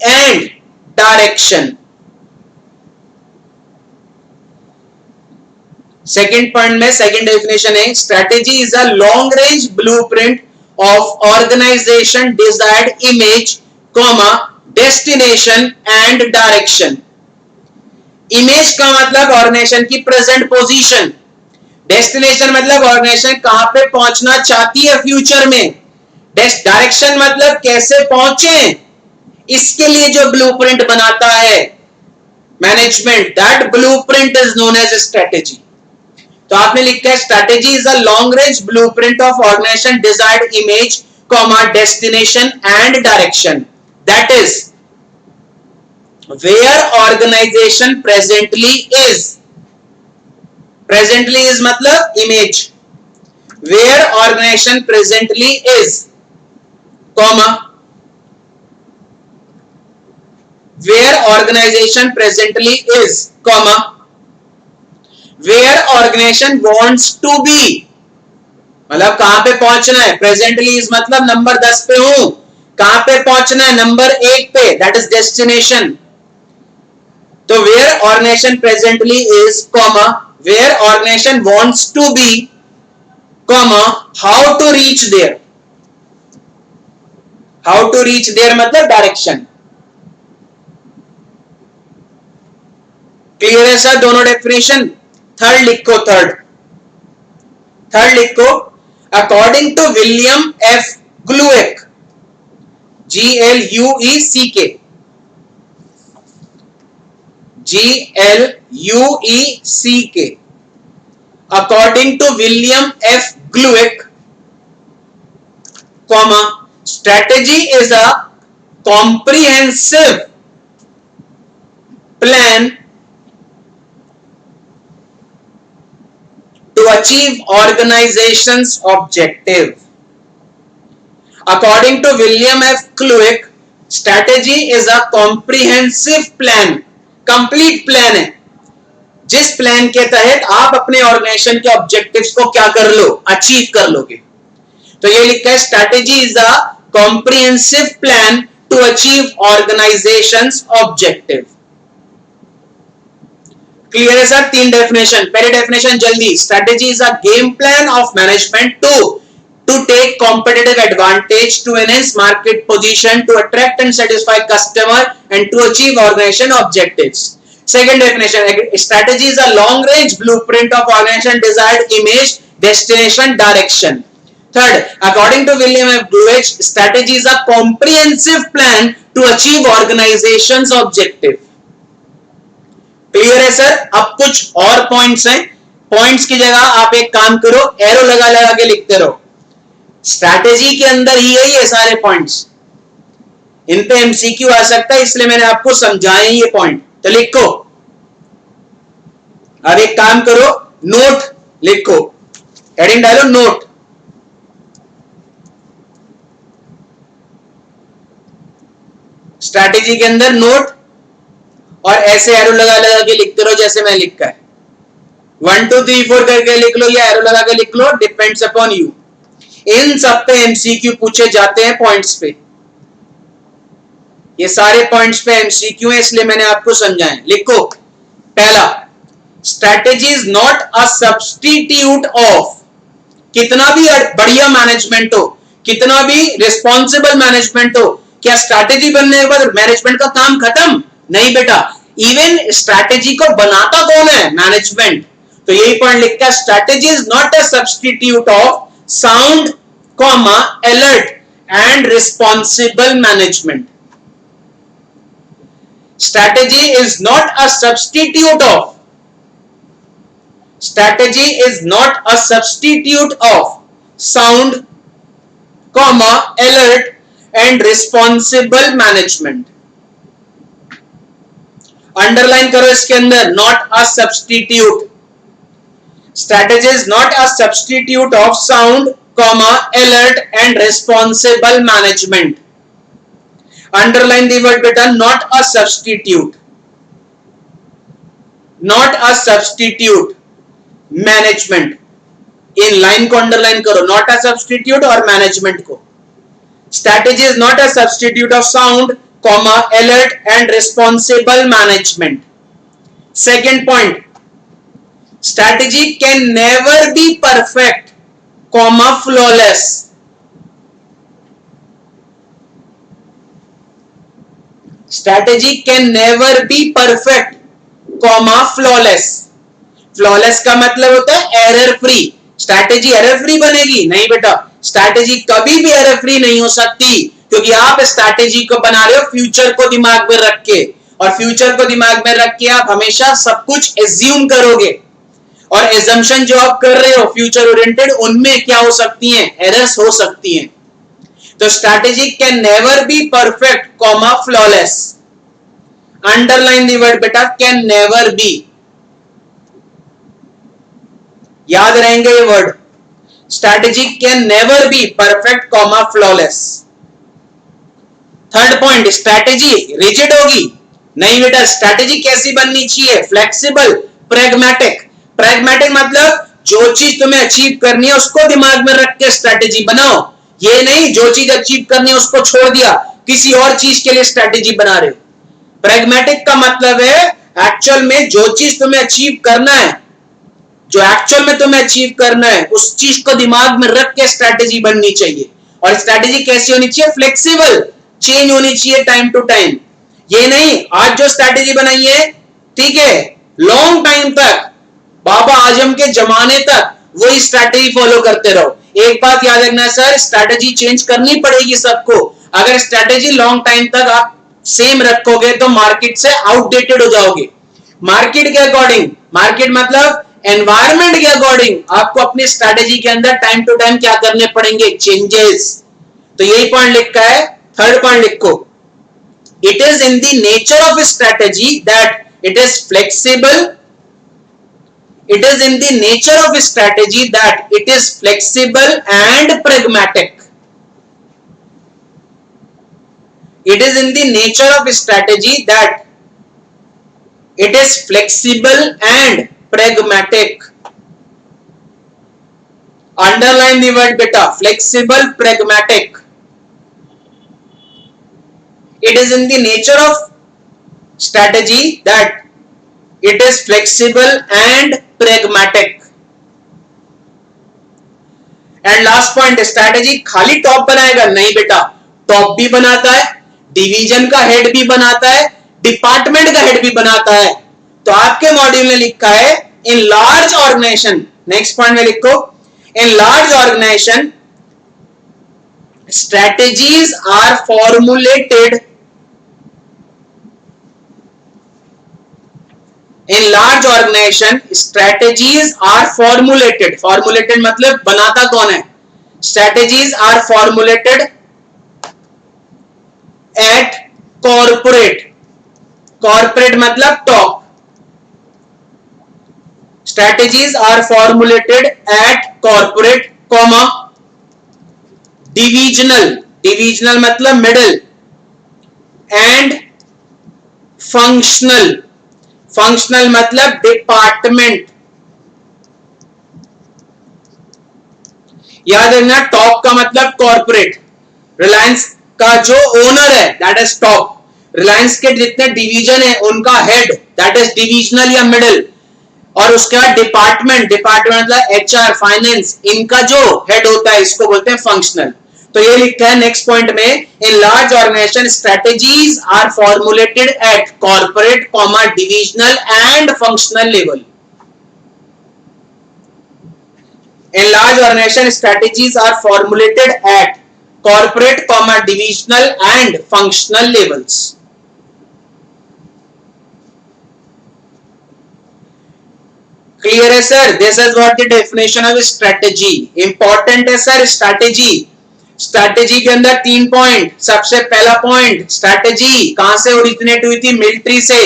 and direction. Second point में second definition है, strategy is a long range blueprint of organization desired image, comma, destination and direction. Image का मतलब organisation की present position, destination मतलब organisation कहां पे पहुंचना चाहती है फ्यूचर में, डायरेक्शन मतलब कैसे पहुंचे, इसके लिए जो ब्लूप्रिंट बनाता है management, that blueprint is known as strategy. तो आपने लिखा है strategy is a long range blueprint of organization desired image, comma, destination and direction. That is where organization presently is. presently is मतलब image. where organization presently is, comma, where organization presently is, comma, where organization wants to be. मतलब कहां पे पहुंचना है. presently is मतलब number 10 पे हूं, कहां पे पहुंचना है, नंबर 1 पे, that is destination. तो where organization presently is, comma, where organization wants to be, comma, how to reach there. how to reach there मतलब डायरेक्शन. क्लियर है सर दोनों डेफिनेशन. थर्ड लिखो, थर्ड लिखो, according to William F Glueck, GLUECK, GLUECK, according to William F. Glueck, comma, strategy is a comprehensive plan to achieve organization's objective. According to William F. Glueck, strategy is a comprehensive plan, complete plan है, जिस plan के तहत आप अपने organisation के objectives को क्या कर लो, अचीव कर लोगे. तो ये लिखा है strategy is a comprehensive plan to achieve organizations objective. Clear है सर. 3 डेफिनेशन. पहले डेफिनेशन जल्दी, strategy is a game plan of management to take competitive advantage, to enhance market position, to attract and satisfy customer and to achieve organization objectives. Second definition, strategy is a long range blueprint of organization desired image, destination, direction. Third, according to William F. Buich, strategy is a comprehensive plan to achieve organization's objective. Clear है sir? अब कुछ और points हैं, points की जगह आप एक काम करो, एरो लगा लगा के लिखते रहो। स्ट्रैटेजी के अंदर ही है ये सारे पॉइंट्स, इन पे एमसीक्यू आ सकता है, इसलिए मैंने आपको समझाए ये पॉइंट। तो लिखो, अब एक काम करो, नोट लिखो, हेडिंग डालो नोट। स्ट्रैटेजी के अंदर नोट, और ऐसे एरो लगा लगा के लिखते रहो जैसे मैं लिखा है। 1 2 3 4 करके लिख लो या एरो लगा के लिख लो, डिपेंड्स अपॉन यू। इन सब पे एमसीक्यू पूछे जाते हैं पॉइंट्स पे, ये सारे पॉइंट्स पे एमसीक्यू है, इसलिए मैंने आपको समझाया। लिखो, पहला, strategy is not a substitute of, कितना भी बढ़िया मैनेजमेंट हो, कितना भी रिस्पॉन्सिबल मैनेजमेंट हो, क्या स्ट्रैटेजी बनने के बाद मैनेजमेंट का काम खत्म? नहीं बेटा, इवन स्ट्रैटेजी को बनाता कौन है? मैनेजमेंट। तो यही पॉइंट लिखा है, strategy is not a substitute of sound comma alert and responsible management. Strategy is not a substitute of, strategy is not a substitute of sound comma alert and responsible management. Underline करो इसके अंदर, not a substitute. Strategy is not a substitute of sound comma alert and responsible management. Underline the word बेटा, not a substitute, not a substitute. Management, in line को underline करो, not a substitute और management को। Strategy is not a substitute of sound comma alert and responsible management. Second point, strategy can never be perfect comma flawless. Strategy can never be perfect comma flawless. Flawless का मतलब होता है error free. Strategy error free बनेगी? नहीं बेटा, strategy कभी भी error free नहीं हो सकती, क्योंकि आप स्ट्रैटेजी को बना रहे हो फ्यूचर को दिमाग में रख के, और फ्यूचर को दिमाग में रख के आप हमेशा सब कुछ एज्यूम करोगे, और एजम्पशन जो आप कर रहे हो फ्यूचर ओरिएंटेड, उनमें क्या हो सकती हैं? एरर्स हो सकती हैं। तो strategy can never be perfect comma flawless. Underline the word बेटा, कैन नेवर बी, याद रहेंगे ये word. Strategy can never be perfect comma flawless. Third point, strategy rigid होगी? नहीं बेटा, स्ट्रैटेजी कैसी बननी चाहिए? Flexible, pragmatic. प्रैग्मेटिक मतलब जो चीज तुम्हें अचीव करनी है उसको दिमाग में रख के स्ट्रैटेजी बनाओ, ये नहीं जो चीज अचीव करनी है उसको छोड़ दिया, किसी और चीज के लिए स्ट्रैटेजी बना रहे हो। प्रैग्मेटिक का मतलब है एक्चुअल में जो चीज तुम्हें अचीव करना है, जो एक्चुअल में तुम्हें अचीव करना है, उस चीज को दिमाग में रख के स्ट्रैटेजी बननी चाहिए। और स्ट्रैटेजी कैसी होनी चाहिए? फ्लेक्सिबल, चेंज होनी चाहिए टाइम टू टाइम। ये नहीं आज जो स्ट्रैटेजी बनाई है, ठीक है, लॉन्ग टाइम तक, बाबा आजम के जमाने तक वही स्ट्रैटेजी फॉलो करते रहो। एक बात याद रखना सर, स्ट्रैटेजी चेंज करनी पड़ेगी सबको। अगर स्ट्रैटेजी लॉन्ग टाइम तक आप सेम रखोगे तो मार्केट से आउटडेटेड हो जाओगे। मार्केट के अकॉर्डिंग, मार्केट मतलब एनवायरमेंट के अकॉर्डिंग आपको अपनी स्ट्रैटेजी के अंदर टाइम टू टाइम क्या करने पड़ेंगे? चेंजेस। तो यही पॉइंट लिखा है। थर्ड पॉइंट लिखो, it is in the nature of strategy that it is flexible. It is in the nature of strategy that it is flexible and pragmatic. It is in the nature of strategy that it is flexible and pragmatic. Underline the word beta, flexible, pragmatic. It is in the nature of strategy that it is flexible and pragmatic. And last point, strategy खाली top बनाएगा? नहीं बेटा, top भी बनाता है, division का head भी बनाता है, डिपार्टमेंट का हेड भी बनाता है। तो आपके मॉड्यूल में लिखा है in large organization, next point में लिखो, in large organization strategies are formulated in large organization. Strategies are formulated मतलब बनाता कौन है? Strategies are formulated at corporate मतलब top. Strategies are formulated at corporate, divisional मतलब middle, and functional मतलब department. याद रखना, टॉप का मतलब कॉर्पोरेट. रिलायंस का जो ओनर है दैट इज टॉप. रिलायंस के जितने डिवीजन है उनका हेड दैट इज डिविजनल या मिडिल. और उसके बाद डिपार्टमेंट मतलब एचआर, फाइनेंस, इनका जो हेड होता है इसको बोलते हैं फंक्शनल. तो ये लिखा है नेक्स्ट पॉइंट में, in large organization strategies are formulated at corporate, divisional and functional level. In large organization, strategies are formulated at corporate, divisional and functional levels. Clear है sir? This is what the definition of strategy. Important है sir strategy. Strategy के अंदर 3 point. सबसे पहला point, strategy कहां से originate हुई थी? मिलिट्री से.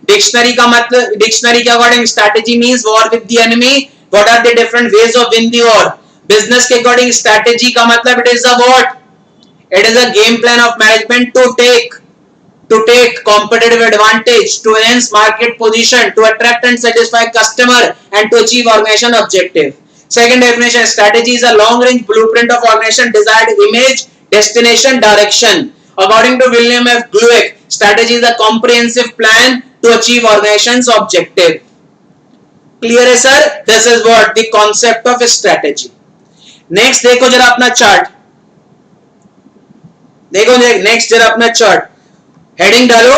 डिक्शनरी का मतलब, डिक्शनरी के according strategy means war with the enemy. What are the different ways of win the war? Business के according strategy का मतलब it is a what? It is a game plan of management to take competitive advantage, to enhance market position, to attract and satisfy customer, and to achieve organization objective. Second definition, strategy is a long range blueprint of organization desired image, destination, direction. According to William F. Glueck, strategy is a comprehensive plan to achieve organization's objective. Clear है sir? This is what the concept of strategy. Next देखो जरा अपना chart. देखो next जरा अपना chart. Heading डालो.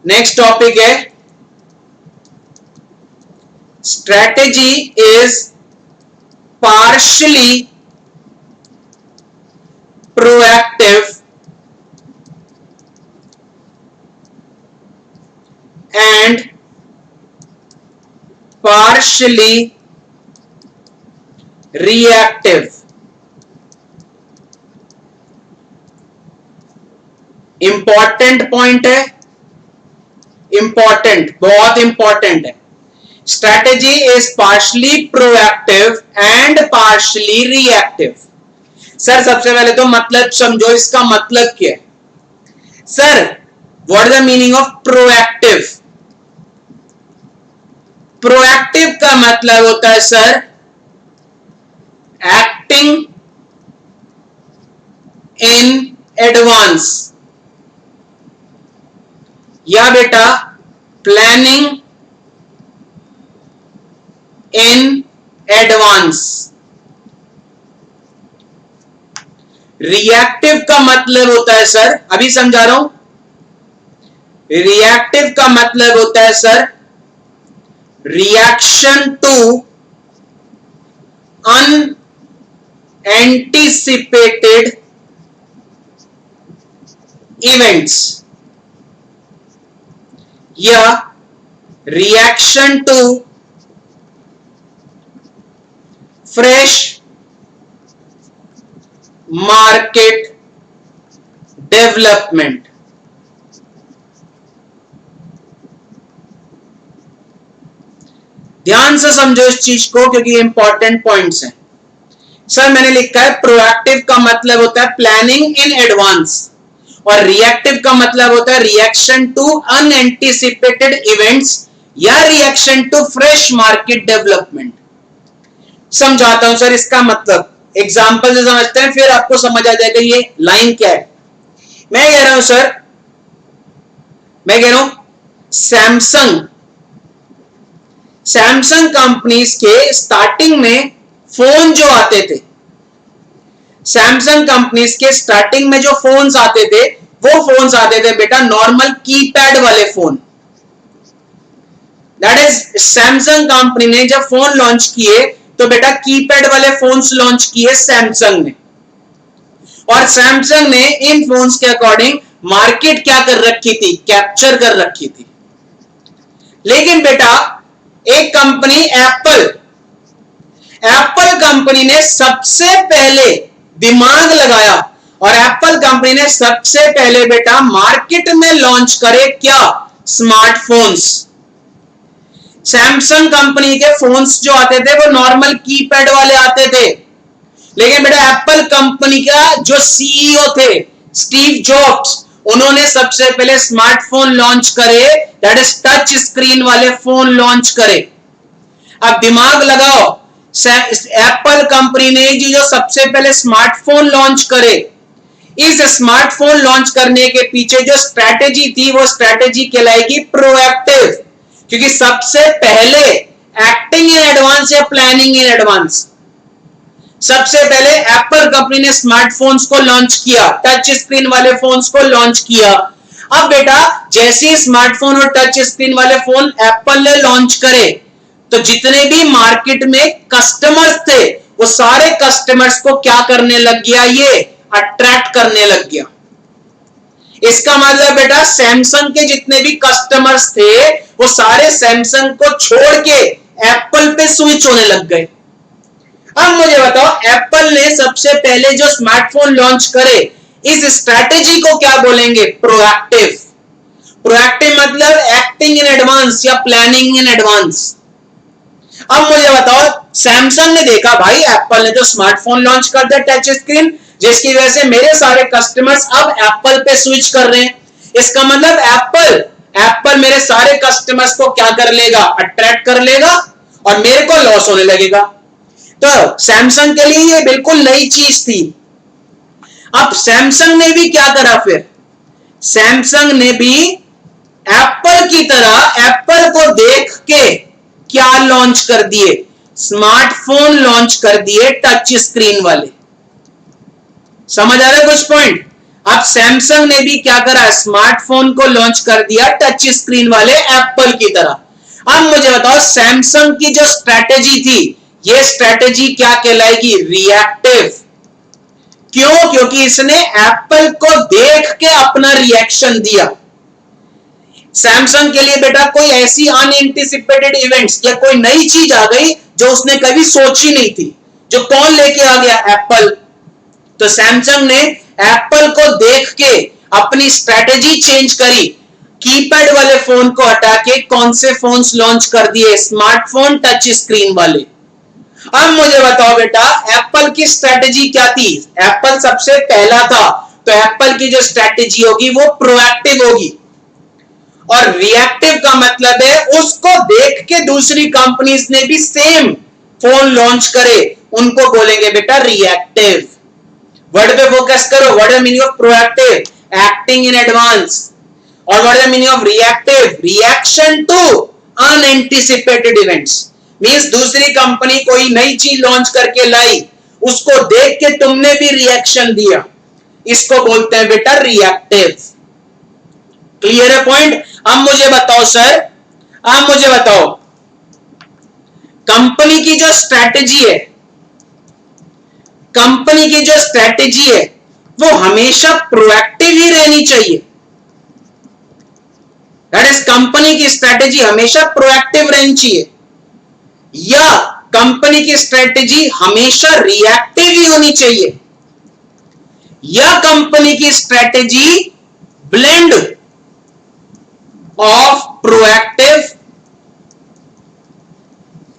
Next topic है strategy is partially proactive and partially reactive. Important point है, इंपॉर्टेंट, बहुत इंपॉर्टेंट है. Strategy is partially proactive and partially reactive. Sir सबसे पहले तो मतलब समझो, इसका मतलब क्या है? Sir what is the meaning of proactive? Proactive का मतलब होता है सर एक्टिंग इन एडवांस, या बेटा प्लानिंग इन एडवांस. रिएक्टिव का मतलब होता है सर, अभी समझा रहा हूं, रिएक्टिव का मतलब होता है sir reaction to unanticipated events या reaction to fresh market development. ध्यान से समझो इस चीज को क्योंकि इंपॉर्टेंट पॉइंट्स हैं. सर मैंने लिखा है प्रोएक्टिव का मतलब होता है प्लानिंग इन एडवांस और रिएक्टिव का मतलब होता है रिएक्शन टू अनएंटिसिपेटेड इवेंट्स या reaction to fresh market development. समझाता हूं सर इसका मतलब, एग्जांपल से समझते हैं फिर आपको समझ आ जाएगा ये लाइन क्या है. मैं कह रहा हूं सर, मैं कह रहा हूं सैमसंग कंपनीज के स्टार्टिंग में फोन जो आते थे, सैमसंग कंपनीज के स्टार्टिंग में जो फोन्स आते थे वो फोन्स आते थे बेटा नॉर्मल कीपैड वाले phone. That is Samsung company ने जब फोन लॉन्च किए तो बेटा कीपैड वाले फोन्स लॉन्च किए सैमसंग ने. और सैमसंग ने इन फोन्स के अकॉर्डिंग मार्केट क्या कर रखी थी, कैप्चर कर रखी थी। लेकिन बेटा एक कंपनी एप्पल कंपनी ने सबसे पहले दिमाग लगाया और एप्पल कंपनी ने सबसे पहले बेटा मार्केट में लॉन्च करे क्या, स्मार्टफोन्स। सैमसंग कंपनी के फोन्स जो आते थे वो नॉर्मल कीपैड वाले आते थे, लेकिन बेटा एप्पल कंपनी का जो सीईओ थे स्टीव जॉब्स, उन्होंने सबसे पहले स्मार्टफोन लॉन्च करे, दैट इज टच स्क्रीन वाले फोन लॉन्च करे। अब दिमाग लगाओ, एप्पल कंपनी ने जो सबसे पहले स्मार्टफोन लॉन्च करे, इस स्मार्टफोन लॉन्च करने के पीछे जो स्ट्रैटेजी थी वो स्ट्रैटेजी कहलाएगी प्रोएक्टिव, क्योंकि सबसे पहले एक्टिंग इन एडवांस या प्लानिंग इन एडवांस, सबसे पहले एप्पल कंपनी ने स्मार्टफोन्स को लॉन्च किया, टच स्क्रीन वाले फोन्स को लॉन्च किया। अब बेटा जैसे ही स्मार्टफोन और टच स्क्रीन वाले फोन एप्पल ने लॉन्च करे तो जितने भी मार्केट में कस्टमर्स थे वो सारे कस्टमर्स को क्या करने लग गया, ये अट्रैक्ट करने लग गया। इसका मतलब बेटा सैमसंग के जितने भी कस्टमर्स थे वो सारे सैमसंग को छोड़ के एप्पल पे स्विच होने लग गए। अब मुझे बताओ एप्पल ने सबसे पहले जो स्मार्टफोन लॉन्च करे, इस स्ट्रैटेजी को क्या बोलेंगे, प्रोएक्टिव। प्रोएक्टिव मतलब एक्टिंग इन एडवांस या प्लानिंग इन एडवांस। अब मुझे बताओ सैमसंग ने देखा भाई एप्पल ने जो स्मार्टफोन लॉन्च कर दिया टच स्क्रीन, जिसकी वजह से मेरे सारे कस्टमर्स अब एप्पल पे स्विच कर रहे हैं, इसका मतलब एप्पल मेरे सारे कस्टमर्स को क्या कर लेगा, अट्रैक्ट कर लेगा और मेरे को लॉस होने लगेगा। तो सैमसंग के लिए ये बिल्कुल नई चीज थी। अब सैमसंग ने भी क्या करा, फिर सैमसंग ने भी एप्पल की तरह एप्पल को देख के क्या लॉन्च कर दिए, स्मार्टफोन लॉन्च कर दिए टच स्क्रीन वाले। समझ आ रहा है कुछ पॉइंट। अब सैमसंग ने भी क्या करा, स्मार्टफोन को लॉन्च कर दिया टच स्क्रीन वाले एप्पल की तरह। अब मुझे बताओ सैमसंग की जो स्ट्रैटेजी थी, ये स्ट्रैटेजी क्या कहलाएगी, रिएक्टिव। क्यों, क्योंकि इसने एप्पल को देख के अपना रिएक्शन दिया। सैमसंग के लिए बेटा कोई ऐसी अनएंटिसिपेटेड इवेंट्स या कोई नई चीज आ गई जो उसने कभी सोची नहीं थी, जो कौन लेके आ गया, एप्पल। तो सैमसंग ने एप्पल को देख के अपनी स्ट्रैटेजी चेंज करी, कीपैड वाले फोन को हटा के कौन से फोन्स लॉन्च कर दिए, स्मार्टफोन टच स्क्रीन वाले। अब मुझे बताओ बेटा एप्पल की स्ट्रैटेजी क्या थी, एप्पल सबसे पहला था, तो एप्पल की जो स्ट्रैटेजी होगी वो प्रोएक्टिव होगी। और रिएक्टिव का मतलब है उसको देख के दूसरी कंपनीज ने भी सेम फोन लॉन्च करे, उनको बोलेंगे बेटा रिएक्टिव। वर्ड पे फोकस करो, what is meaning of proactive, acting in advance. और what is meaning of reactive, reaction to unanticipated events. Means दूसरी कंपनी कोई नई चीज लॉन्च करके लाई, उसको देख के तुमने भी रिएक्शन दिया, इसको बोलते हैं बेटा रिएक्टिव। क्लियर है पॉइंट। अब मुझे बताओ सर, अब मुझे बताओ कंपनी की जो स्ट्रैटेजी है, कंपनी की जो स्ट्रैटेजी है वो हमेशा प्रोएक्टिव ही रहनी चाहिए। दैट इज कंपनी की स्ट्रैटेजी हमेशा प्रोएक्टिव रहनी चाहिए, या कंपनी की स्ट्रैटेजी हमेशा रिएक्टिव ही होनी चाहिए, या कंपनी की strategy blend of proactive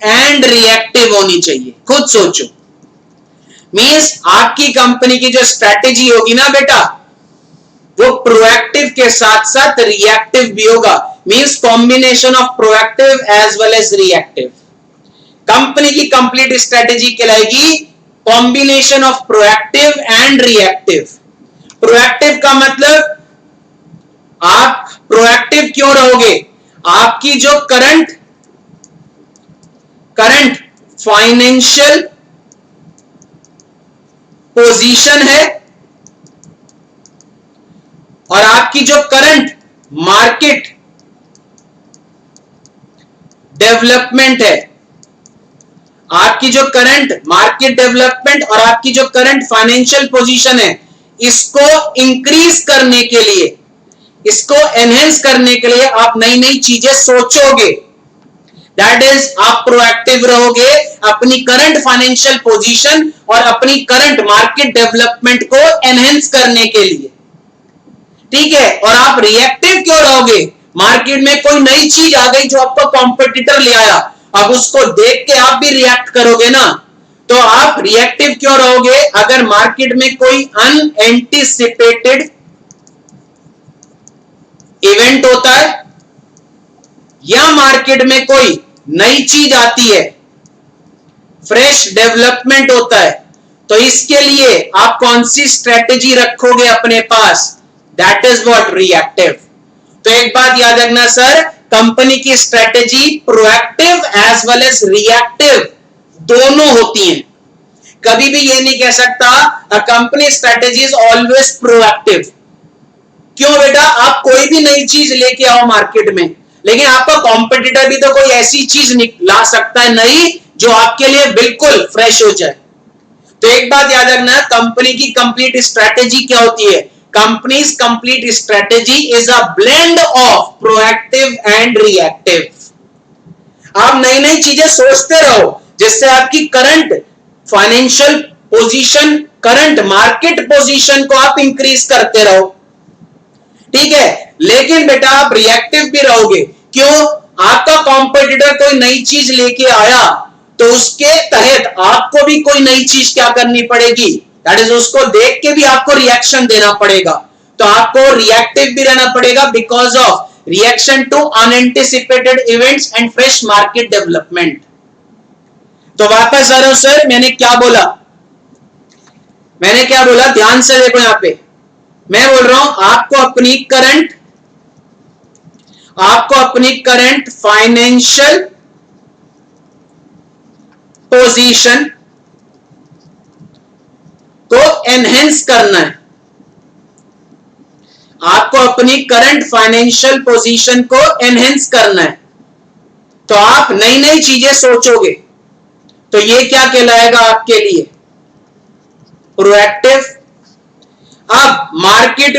and reactive होनी चाहिए। खुद सोचो, मींस आपकी कंपनी की जो स्ट्रैटेजी होगी ना बेटा, वो प्रोएक्टिव के साथ साथ रिएक्टिव भी होगा। Means combination of proactive as well as reactive. Company की कंप्लीट स्ट्रैटेजी कहलाएगी combination of proactive and reactive. Proactive का मतलब आप प्रोएक्टिव क्यों रहोगे, आपकी जो करंट फाइनेंशियल पोजीशन है और आपकी जो करंट मार्केट डेवलपमेंट है, आपकी जो करंट मार्केट डेवलपमेंट और आपकी जो करंट फाइनेंशियल पोजीशन है, इसको इंक्रीज करने के लिए, इसको एनहेंस करने के लिए आप नई नई चीजें सोचोगे। दैट इज आप प्रोएक्टिव रहोगे अपनी करंट फाइनेंशियल पोजीशन और अपनी करंट मार्केट डेवलपमेंट को एनहेंस करने के लिए, ठीक है। और आप रिएक्टिव क्यों रहोगे? मार्केट में कोई नई चीज आ गई जो आपका कॉम्पिटिटर ले आया, अब उसको देख के आप भी रिएक्ट करोगे ना, तो आप रिएक्टिव क्यों रहोगे? अगर मार्केट में कोई अनएंटिसिपेटेड इवेंट होता है या मार्केट में कोई नई चीज आती है, फ्रेश डेवलपमेंट होता है, तो इसके लिए आप कौन सी स्ट्रेटेजी रखोगे अपने पास? That is what reactive. तो एक बात याद रखना सर, कंपनी की strategy proactive as well as reactive दोनों होती हैं। कभी भी ये नहीं कह सकता a company strategy is always proactive. क्यों बेटा? आप कोई भी नई चीज लेके आओ मार्केट में, लेकिन आपका कॉम्पिटिटर भी तो कोई ऐसी चीज ला सकता है नई जो आपके लिए बिल्कुल फ्रेश हो जाए। तो एक बात याद रखना, कंपनी की कंप्लीट स्ट्रेटेजी क्या होती है? Companies complete strategy is a blend of proactive and reactive. आप नई नई चीजें सोचते रहो जिससे आपकी current financial position, current market position को आप इंक्रीज करते रहो, ठीक है। लेकिन बेटा आप रिएक्टिव भी रहोगे। क्यों? आपका कॉम्पिटिटर कोई नई चीज लेके आया तो उसके तहत आपको भी कोई नई चीज क्या करनी पड़ेगी? दैट इज उसको देख के भी आपको रिएक्शन देना पड़ेगा। तो आपको रिएक्टिव भी रहना पड़ेगा because of reaction to unanticipated events and fresh market development. तो वापस आ रहा हूं सर, मैंने क्या बोला? ध्यान से देखो यहां पे। मैं बोल रहा हूं आपको अपनी करंट फाइनेंशियल पोजीशन को एनहेंस करना है। आपको अपनी करंट फाइनेंशियल पोजीशन को एनहेंस करना है, तो आप नई नई चीजें सोचोगे। तो ये क्या कहलाएगा आपके लिए? प्रोएक्टिव। अब मार्केट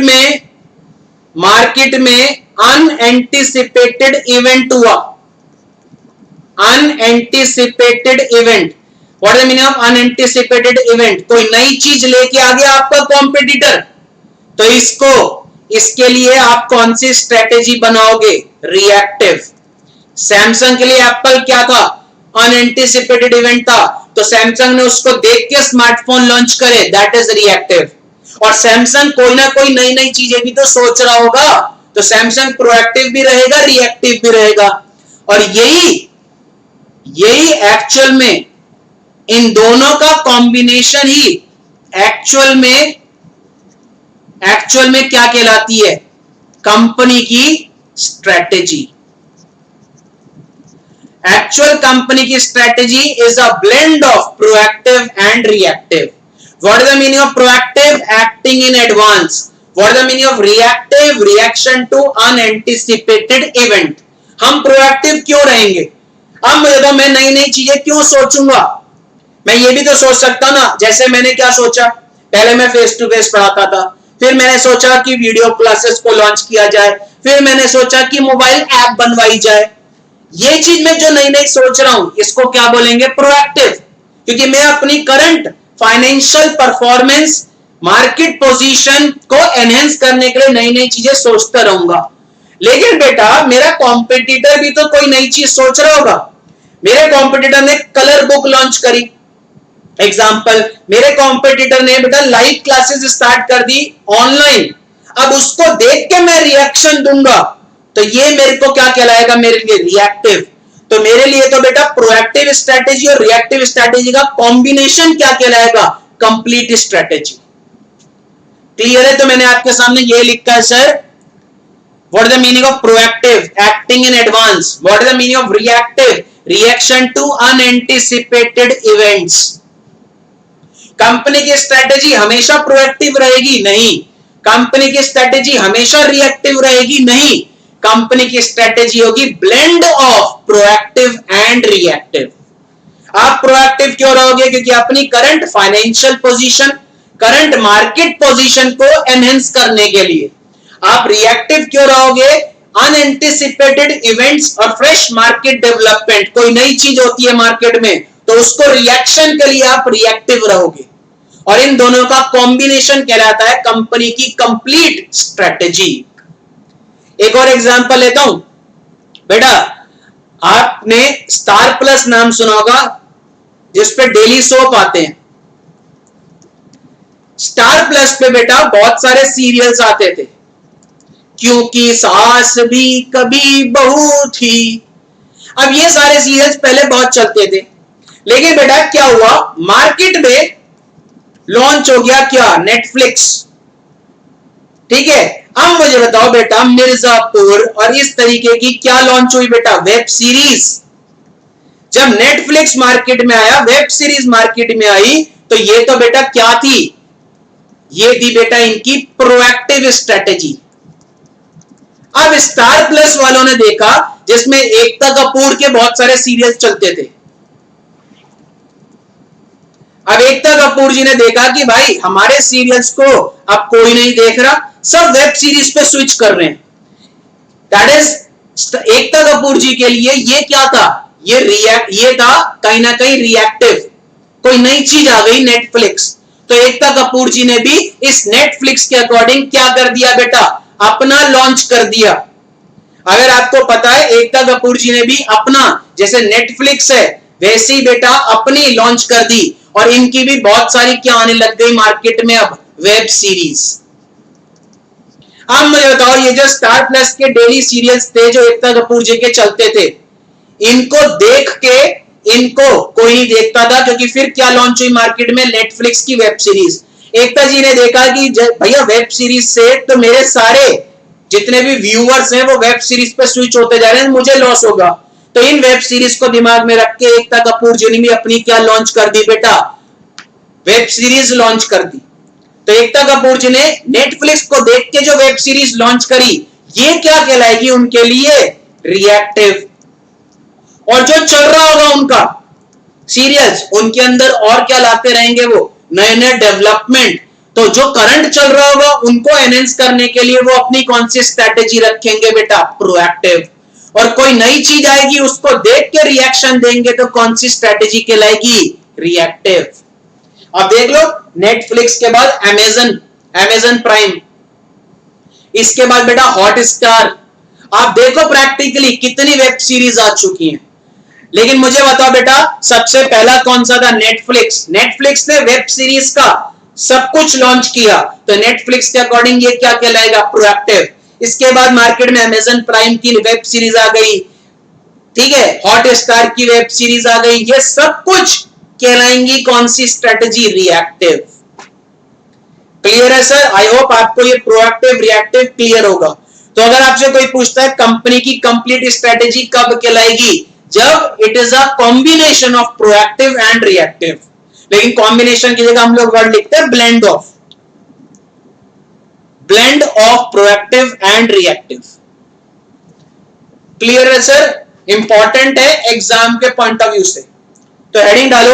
में अनएंटिसिपेटेड इवेंट हुआ। Unanticipated event, what is the meaning of unanticipated event? कोई नई चीज लेके आ गया आपका कॉम्पिटिटर, तो इसके लिए आप कौन सी स्ट्रेटेजी बनाओगे? रिएक्टिव। सैमसंग के लिए एप्पल क्या था? अनएंटिसिपेटेड इवेंट था, तो सैमसंग ने उसको देख के स्मार्टफोन लॉन्च करे, दैट इज रिएक्टिव। और सैमसंग कोई ना कोई नई नई चीजें भी तो सोच रहा होगा, तो सैमसंग प्रोएक्टिव भी रहेगा, रिएक्टिव भी रहेगा। और यही एक्चुअल में इन दोनों का कॉम्बिनेशन ही एक्चुअल में क्या कहलाती है? कंपनी की स्ट्रेटेजी। एक्चुअल कंपनी की strategy is a blend of proactive and reactive. What is the meaning of proactive? Acting in advance. What is the meaning of reactive? Reaction to unanticipated event. हम proactive क्यों रहेंगे? अब मुझे तो मैं नई नई चीजें क्यों सोचूंगा? मैं ये भी तो सोच सकता ना, जैसे मैंने क्या सोचा, पहले मैं फेस टू फेस पढ़ाता था, फिर मैंने सोचा कि वीडियो क्लासेस को लॉन्च किया जाए, फिर मैंने सोचा कि मोबाइल ऐप बनवाई जाए। ये चीज मैं जो नई नई सोच रहा हूं, इसको क्या बोलेंगे? प्रोएक्टिव। क्योंकि मैं अपनी current financial performance, market position को एनहेंस करने के लिए नई नई चीजें सोचता रहूंगा। लेकिन बेटा मेरा कॉम्पिटिटर भी तो कोई नई चीज सोच रहा होगा। मेरे कॉम्पिटिटर ने कलर बुक लॉन्च करी, एग्जाम्पल, मेरे कॉम्पिटिटर ने बेटा लाइव क्लासेस स्टार्ट कर दी ऑनलाइन। अब उसको देख के मैं रिएक्शन दूंगा, तो ये मेरे को क्या कहलाएगा? मेरे लिए रिएक्टिव। तो मेरे लिए तो बेटा प्रोएक्टिव स्ट्रेटेजी और रिएक्टिव स्ट्रेटेजी का कॉम्बिनेशन क्या कहलाएगा? Complete strategy. क्लियर है? तो मैंने आपके सामने ये लिखा है sir, what is the meaning of proactive? Acting in advance. What is the meaning of reactive? Reaction to unanticipated events. Company की स्ट्रेटेजी हमेशा प्रोएक्टिव रहेगी? नहीं। कंपनी की स्ट्रेटेजी हमेशा रिएक्टिव रहेगी? नहीं। कंपनी की स्ट्रेटेजी होगी blend of proactive and reactive. आप प्रोएक्टिव क्यों रहोगे? क्योंकि अपनी current financial position, current market position को एनहेंस करने के लिए। आप रिएक्टिव क्यों रहोगे? अनएंटिसिपेटेड इवेंट्स और फ्रेश मार्केट डेवलपमेंट, कोई नई चीज होती है मार्केट में तो उसको रिएक्शन के लिए आप रिएक्टिव रहोगे, और इन दोनों का कॉम्बिनेशन कहलाता है कंपनी की कंप्लीट स्ट्रेटेजी। एक और एग्जांपल लेता हूं बेटा, आपने स्टार प्लस नाम सुना होगा जिसपे डेली सोप आते हैं। स्टार प्लस पे बेटा बहुत सारे सीरियल्स आते थे, क्योंकि सास भी कभी बहू थी। अब ये सारे सीरियल्स पहले बहुत चलते थे, लेकिन बेटा क्या हुआ, मार्केट में लॉन्च हो गया क्या, नेटफ्लिक्स। ठीक है, अब मुझे बताओ बेटा, मिर्जापुर और इस तरीके की क्या लॉन्च हुई बेटा, वेब सीरीज। जब नेटफ्लिक्स मार्केट में आया, वेब सीरीज मार्केट में आई, तो ये तो बेटा क्या थी, ये थी बेटा इनकी प्रोएक्टिव स्ट्रेटेजी। अब स्टार प्लस वालों ने देखा, जिसमें एकता कपूर के बहुत सारे सीरियल्स चलते थे। अब एकता कपूर जी ने देखा कि भाई हमारे सीरियल्स को अब कोई नहीं देख रहा, सब वेब सीरीज पे स्विच कर रहे हैं। दैट इज एकता कपूर जी के लिए ये क्या था, ये था कहीं ना कहीं रिएक्टिव, कोई नई चीज आ गई नेटफ्लिक्स, तो एकता कपूर जी ने भी इस नेटफ्लिक्स के अकॉर्डिंग क्या कर दिया बेटा, अपना लॉन्च कर दिया। अगर आपको पता है एकता कपूर जी ने भी अपना, जैसे नेटफ्लिक्स है वैसे ही बेटा अपनी लॉन्च कर दी, और इनकी भी बहुत सारी क्या आने लग गई मार्केट में अब, वेब सीरीज। अब मुझे बताओ, ये जो स्टार प्लस के डेली सीरियल्स थे जो एकता कपूर जी के चलते थे, इनको देख के इनको कोई नहीं देखता था, क्योंकि फिर क्या लॉन्च हुई मार्केट में, नेटफ्लिक्स की वेब सीरीज। एकता जी ने देखा कि भैया वेब सीरीज से तो मेरे सारे जितने भी व्यूअर्स हैं वो वेब सीरीज पे स्विच होते जा रहे हैं, मुझे लॉस होगा। तो इन वेब सीरीज को दिमाग में रख के एकता कपूर जी ने भी अपनी क्या लॉन्च कर दी बेटा, वेब सीरीज लॉन्च कर दी। तो एकता कपूर जी ने नेटफ्लिक्स को देख के जो वेब सीरीज लॉन्च करी, ये क्या कहलाएगी उनके लिए, रिएक्टिव। और जो चल रहा होगा उनका सीरियल्स, उनके अंदर और क्या लाते रहेंगे वो, नए नए डेवलपमेंट। तो जो करंट चल रहा होगा उनको एनहेंस करने के लिए वो अपनी कौन सी स्ट्रेटेजी रखेंगे बेटा, प्रोएक्टिव। और कोई नई चीज आएगी उसको देख के रिएक्शन देंगे, तो कौन सी स्ट्रेटेजी कहलाएगी, रिएक्टिव। अब देख लो, नेटफ्लिक्स के बाद अमेजन प्राइम, इसके बाद बेटा हॉटस्टार। आप देखो प्रैक्टिकली कितनी वेब सीरीज आ चुकी हैं। लेकिन मुझे बताओ बेटा, सबसे पहला कौन सा था, नेटफ्लिक्स। नेटफ्लिक्स ने वेब सीरीज का सब कुछ लॉन्च किया, तो नेटफ्लिक्स के अकॉर्डिंग ये क्या कहलाएगा, प्रोएक्टिव। इसके बाद मार्केट में अमेजन प्राइम की वेब सीरीज आ गई, ठीक है, हॉटस्टार की वेब सीरीज आ गई, ये सब कुछ कहलाएंगी कौन सी स्ट्रेटेजी, रिएक्टिव। क्लियर है सर? आई होप आपको ये प्रोएक्टिव रिएक्टिव क्लियर होगा। तो अगर आपसे कोई पूछता है कंपनी की कंप्लीट स्ट्रेटेजी कब कहलाएगी, जब it is a combination of proactive and reactive. लेकिन कॉम्बिनेशन की जगह हम लोग वर्ड लिखते हैं blend of proactive and reactive. Clear है सर? इंपॉर्टेंट है एग्जाम के पॉइंट ऑफ व्यू से। तो हेडिंग डाल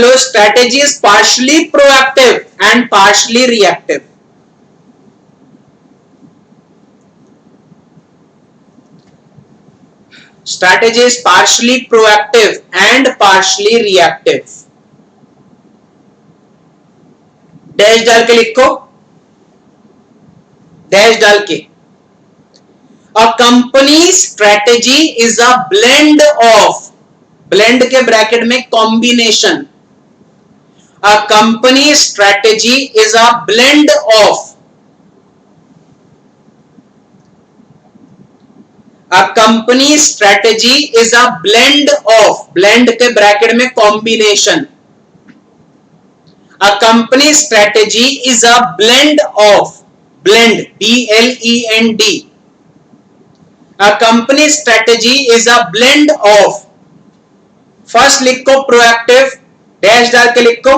लो, strategy is partially proactive and partially reactive. Strategy is partially proactive and partially reactive. Dash डाल के लिखो, डैश डाल के। A company strategy is a blend of, blend के ब्रैकेट में combination. A company strategy is a blend of, A company strategy is a blend of, blend के bracket में combination. A company strategy is a blend of, blend, B-L-E-N-D. A company strategy is a blend of, first लिखो proactive, dash डाल के लिखो,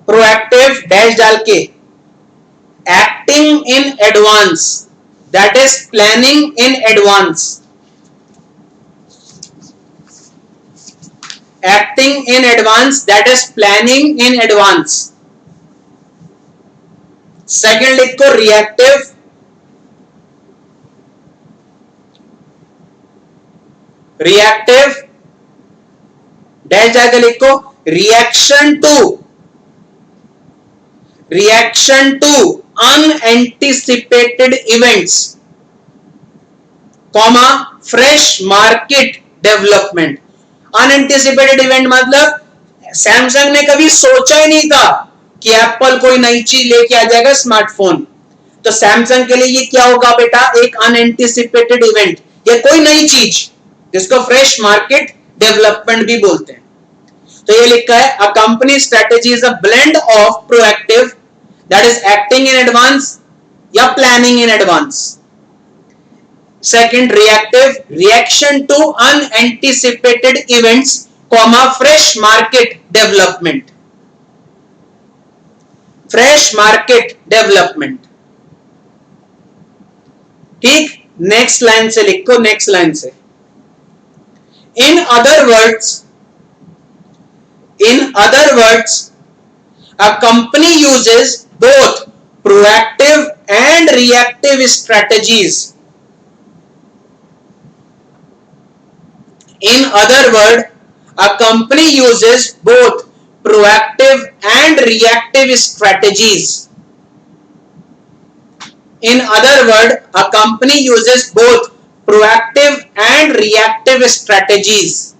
proactive dash डाल के, acting in advance, that is planning in advance. Acting in advance that is planning in advance. Second लिखो reactive, reactive dash जाकर लिखो reaction to unanticipated events, comma fresh market development. Unanticipated event मतलब Samsung ने कभी सोचा ही नहीं था कि एप्पल कोई नई चीज लेके आ जाएगा स्मार्टफोन। तो सैमसंग के लिए ये क्या होगा बेटा, एक अनएंटिसिपेटेड इवेंट या कोई नई चीज जिसको फ्रेश मार्केट डेवलपमेंट भी बोलते हैं। तो ये लिखा है a company strategy is a blend of proactive that is acting in advance या planning in advance. Second reactive, reaction to unanticipated events, comma fresh market development, fresh market development. ठीक, next line से लिखो, next line से in other words a company uses both proactive and reactive strategies. In other words a company uses both proactive and reactive strategies. In other words a company uses both proactive and reactive strategies.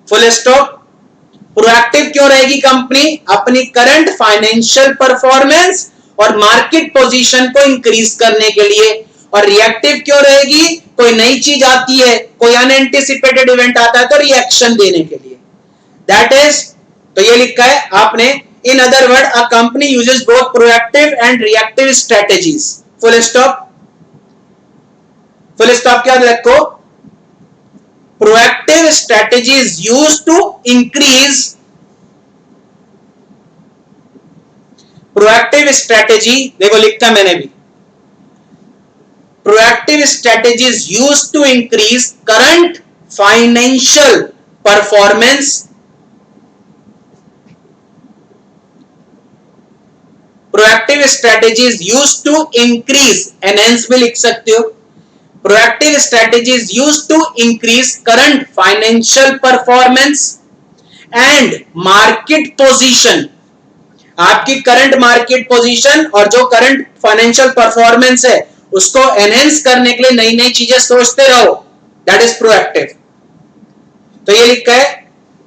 Full stop. Proactive क्यों रहेगी company, अपनी current financial performance और market position को increase करने के लिए। और reactive क्यों रहेगी, कोई नई चीज आती है, कोई अनएंटिसिपेटेड इवेंट आता है तो रिएक्शन देने के लिए। दैट इज, तो ये लिखा है आपने in other word a company uses both proactive and reactive strategies. Full stop. Full stop क्या रखो, proactive strategies used to increase, proactive strategy देखो लिखा मैंने भी, proactive strategies used to increase current financial performance, proactive strategies used to increase, enhance भी लिख सकते हो। Proactive strategies used to increase current financial performance and market position. आपकी current market position और जो करंट फाइनेंशियल परफॉर्मेंस है उसको enhance करने के लिए नई नई चीजें सोचते रहो, दैट इज प्रोएक्टिव। तो ये लिखा है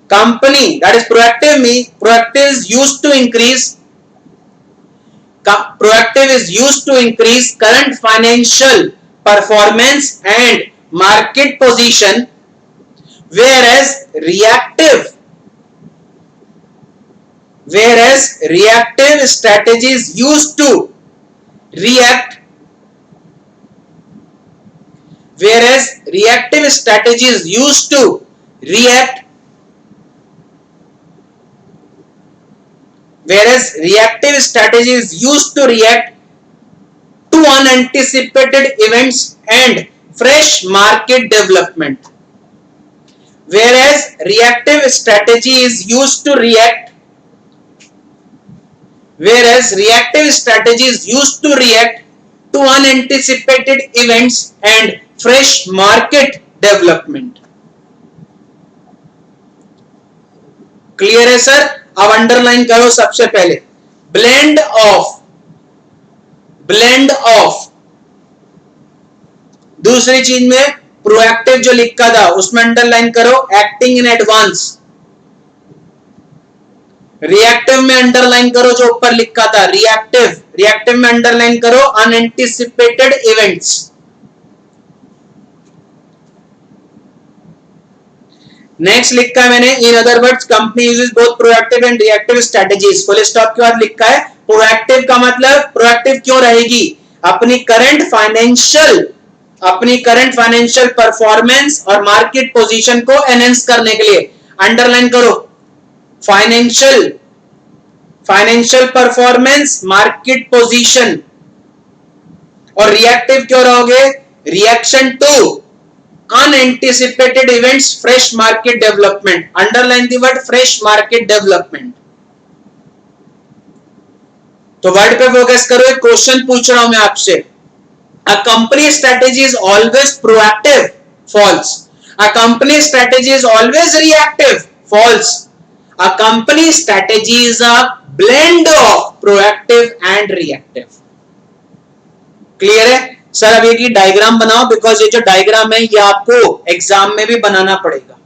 company that is proactive is used to increase, proactive is used to increase current financial performance and market position, whereas reactive strategies used to react, whereas reactive strategies used to react, whereas reactive strategies used to react to unanticipated events and fresh market development. Whereas reactive strategy is used to react, whereas reactive strategy is used to react to unanticipated events and fresh market development. Clear है sir? अब underline करो सबसे पहले blend of. दूसरी चीज में proactive जो लिखा था उसमें अंडरलाइन करो एक्टिंग इन एडवांस। रिएक्टिव में अंडरलाइन करो जो ऊपर लिखा था रिएक्टिव में अंडरलाइन करो अनएंटिसिपेटेड इवेंट्स। नेक्स्ट लिखा है मैंने in other words company uses both proactive and reactive strategies. Full stop के बाद लिखा है प्रोएक्टिव का मतलब प्रोएक्टिव क्यों रहेगी, अपनी करंट फाइनेंशियल परफॉर्मेंस और मार्केट पोजीशन को एनहेंस करने के लिए। अंडरलाइन करो फाइनेंशियल परफॉर्मेंस, मार्केट पोजीशन। और रिएक्टिव क्यों रहोगे, reaction to Unanticipated events, fresh market development. Underline the word fresh market development. तो वर्ड पे फोकस करो, एक क्वेश्चन पूछ रहा हूं मैं आपसे. A company strategy is always proactive. False. A company strategy is always reactive. False. A company strategy is a blend of proactive and reactive. Clear है सर? अब ये डायग्राम बनाओ, बिकॉज ये जो डायग्राम है ये आपको एग्जाम में भी बनाना पड़ेगा.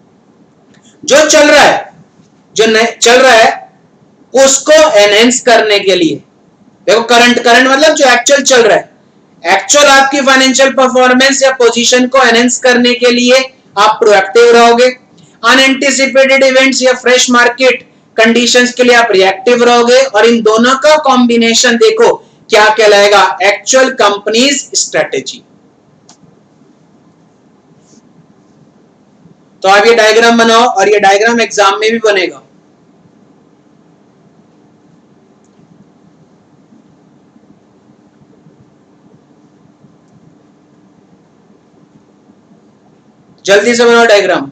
जो चल रहा है, जो चल रहा है उसको एनहेंस करने के लिए. देखो करंट मतलब जो एक्चुअल चल रहा है, एक्चुअल आपकी फाइनेंशियल परफॉर्मेंस या पोजीशन को एनहेंस करने के लिए आप प्रोएक्टिव रहोगे. अनएंटिसिपेटेड इवेंट्स या फ्रेश मार्केट कंडीशंस के लिए आप रिएक्टिव रहोगे. और इन दोनों का कॉम्बिनेशन देखो क्या कहलाएगा? Actual companies strategy. तो आप ये डायग्राम बनाओ, और ये डायग्राम एग्जाम में भी बनेगा. जल्दी से बनाओ डायग्राम.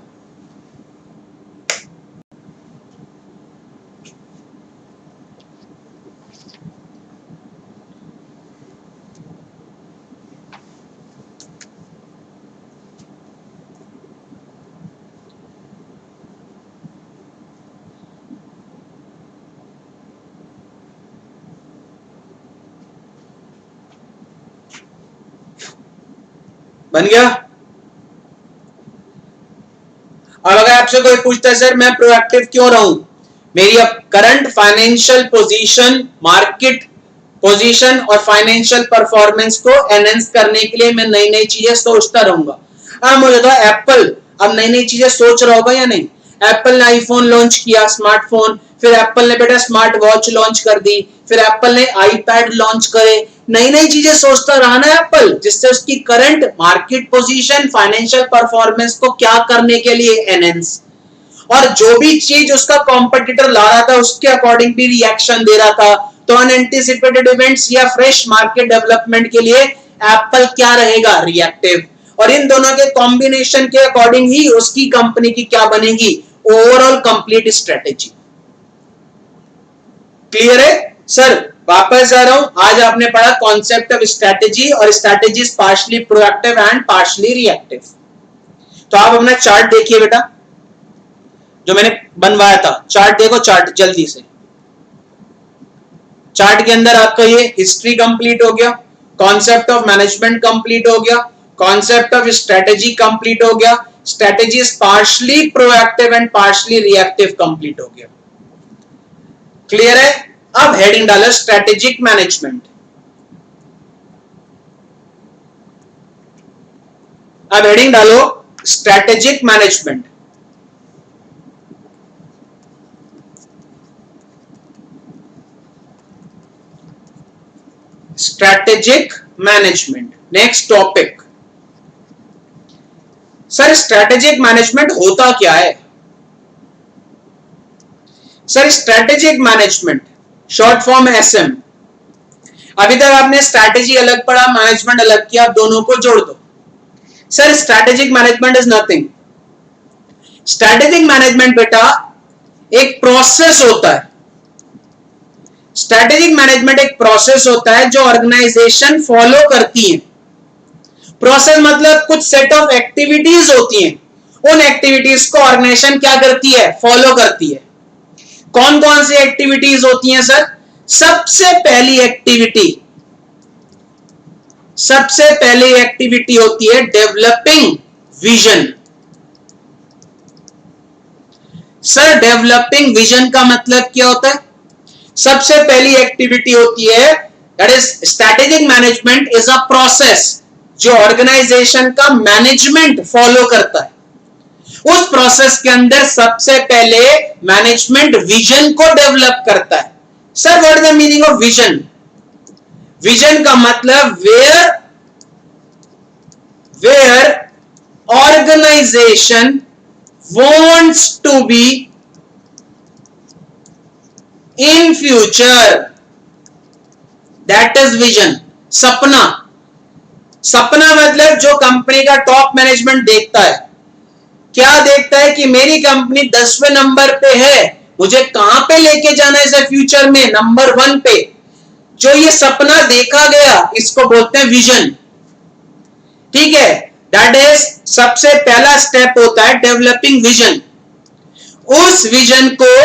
बन गया? और अगर आपसे कोई पूछता है सर मैं प्रोएक्टिव क्यों रहूं, मेरी अब current financial position, market position और फाइनेंशियल परफॉर्मेंस को एनहेंस करने के लिए मैं नई नई चीजें सोचता रहूंगा. अब मुझे तो एप्पल अब नई नई चीजें सोच रहा होगा या नहीं? एप्पल ने आईफोन लॉन्च किया, स्मार्टफोन, फिर एप्पल ने बेटा स्मार्ट वॉच लॉन्च कर दी, फिर एप्पल ने आईपैड लॉन्च करे. नई नई चीजें सोचता रहा ना एप्पल, जिससे उसकी current market position, financial performance को क्या करने के लिए एनहेंस. और जो भी चीज उसका कॉम्पिटिटर ला रहा था उसके अकॉर्डिंग भी रिएक्शन दे रहा था. तो अनएंटिसिपेटेड इवेंट्स या फ्रेश मार्केट डेवलपमेंट के लिए एप्पल क्या रहेगा? रिएक्टिव. और इन दोनों के कॉम्बिनेशन के अकॉर्डिंग ही उसकी कंपनी की क्या बनेगी? Overall complete strategy. क्लियर है सर? वापस जा रहा हूं. आज आपने पढ़ा कॉन्सेप्ट ऑफ स्ट्रेटेजी, और strategy is partially proactive and partially reactive. तो आप अपना चार्ट देखिए बेटा, जो मैंने बनवाया था. चार्ट देखो, चार्ट जल्दी से. चार्ट के अंदर आपका ये हिस्ट्री कंप्लीट हो गया, कॉन्सेप्ट ऑफ मैनेजमेंट कंप्लीट हो गया, कॉन्सेप्ट ऑफ स्ट्रेटेजी कंप्लीट हो गया, strategy is partially proactive and partially reactive complete हो गया. क्लियर है? अब हेडिंग डालो स्ट्रेटेजिक मैनेजमेंट. अब हेडिंग डालो strategic management. Strategic management next topic. Sir strategic management होता क्या है? Sir strategic management short form SM. अभी तक आपने स्ट्रेटेजी अलग पढ़ा, मैनेजमेंट अलग किया, आप दोनों को जोड़ दो. Sir strategic management is nothing. Strategic management बेटा एक प्रोसेस होता है. स्ट्रेटेजिक मैनेजमेंट एक प्रोसेस होता है जो ऑर्गेनाइजेशन फॉलो करती है. प्रोसेस मतलब कुछ सेट ऑफ एक्टिविटीज होती हैं, उन एक्टिविटीज को ऑर्गेनाइजेशन क्या करती है? फॉलो करती है. कौन कौन सी एक्टिविटीज होती हैं सर? सबसे पहली एक्टिविटी होती है developing vision. Sir developing vision का मतलब क्या होता है? सबसे पहली एक्टिविटी होती है, that is strategic management is a process जो ऑर्गेनाइजेशन का मैनेजमेंट फॉलो करता है. उस प्रोसेस के अंदर सबसे पहले मैनेजमेंट विजन को डेवलप करता है. Sir what is the meaning of vision? Vision का मतलब where organisation wants to be in future. That is vision. सपना. सपना मतलब जो कंपनी का टॉप मैनेजमेंट देखता है, क्या देखता है कि मेरी कंपनी 10वें नंबर पे है, मुझे कहां पे लेके जाना है फ्यूचर में, नंबर 1 पे। जो ये सपना देखा गया इसको बोलते हैं विजन। ठीक है, दैट इज सबसे पहला स्टेप होता है डेवलपिंग विजन। उस विजन को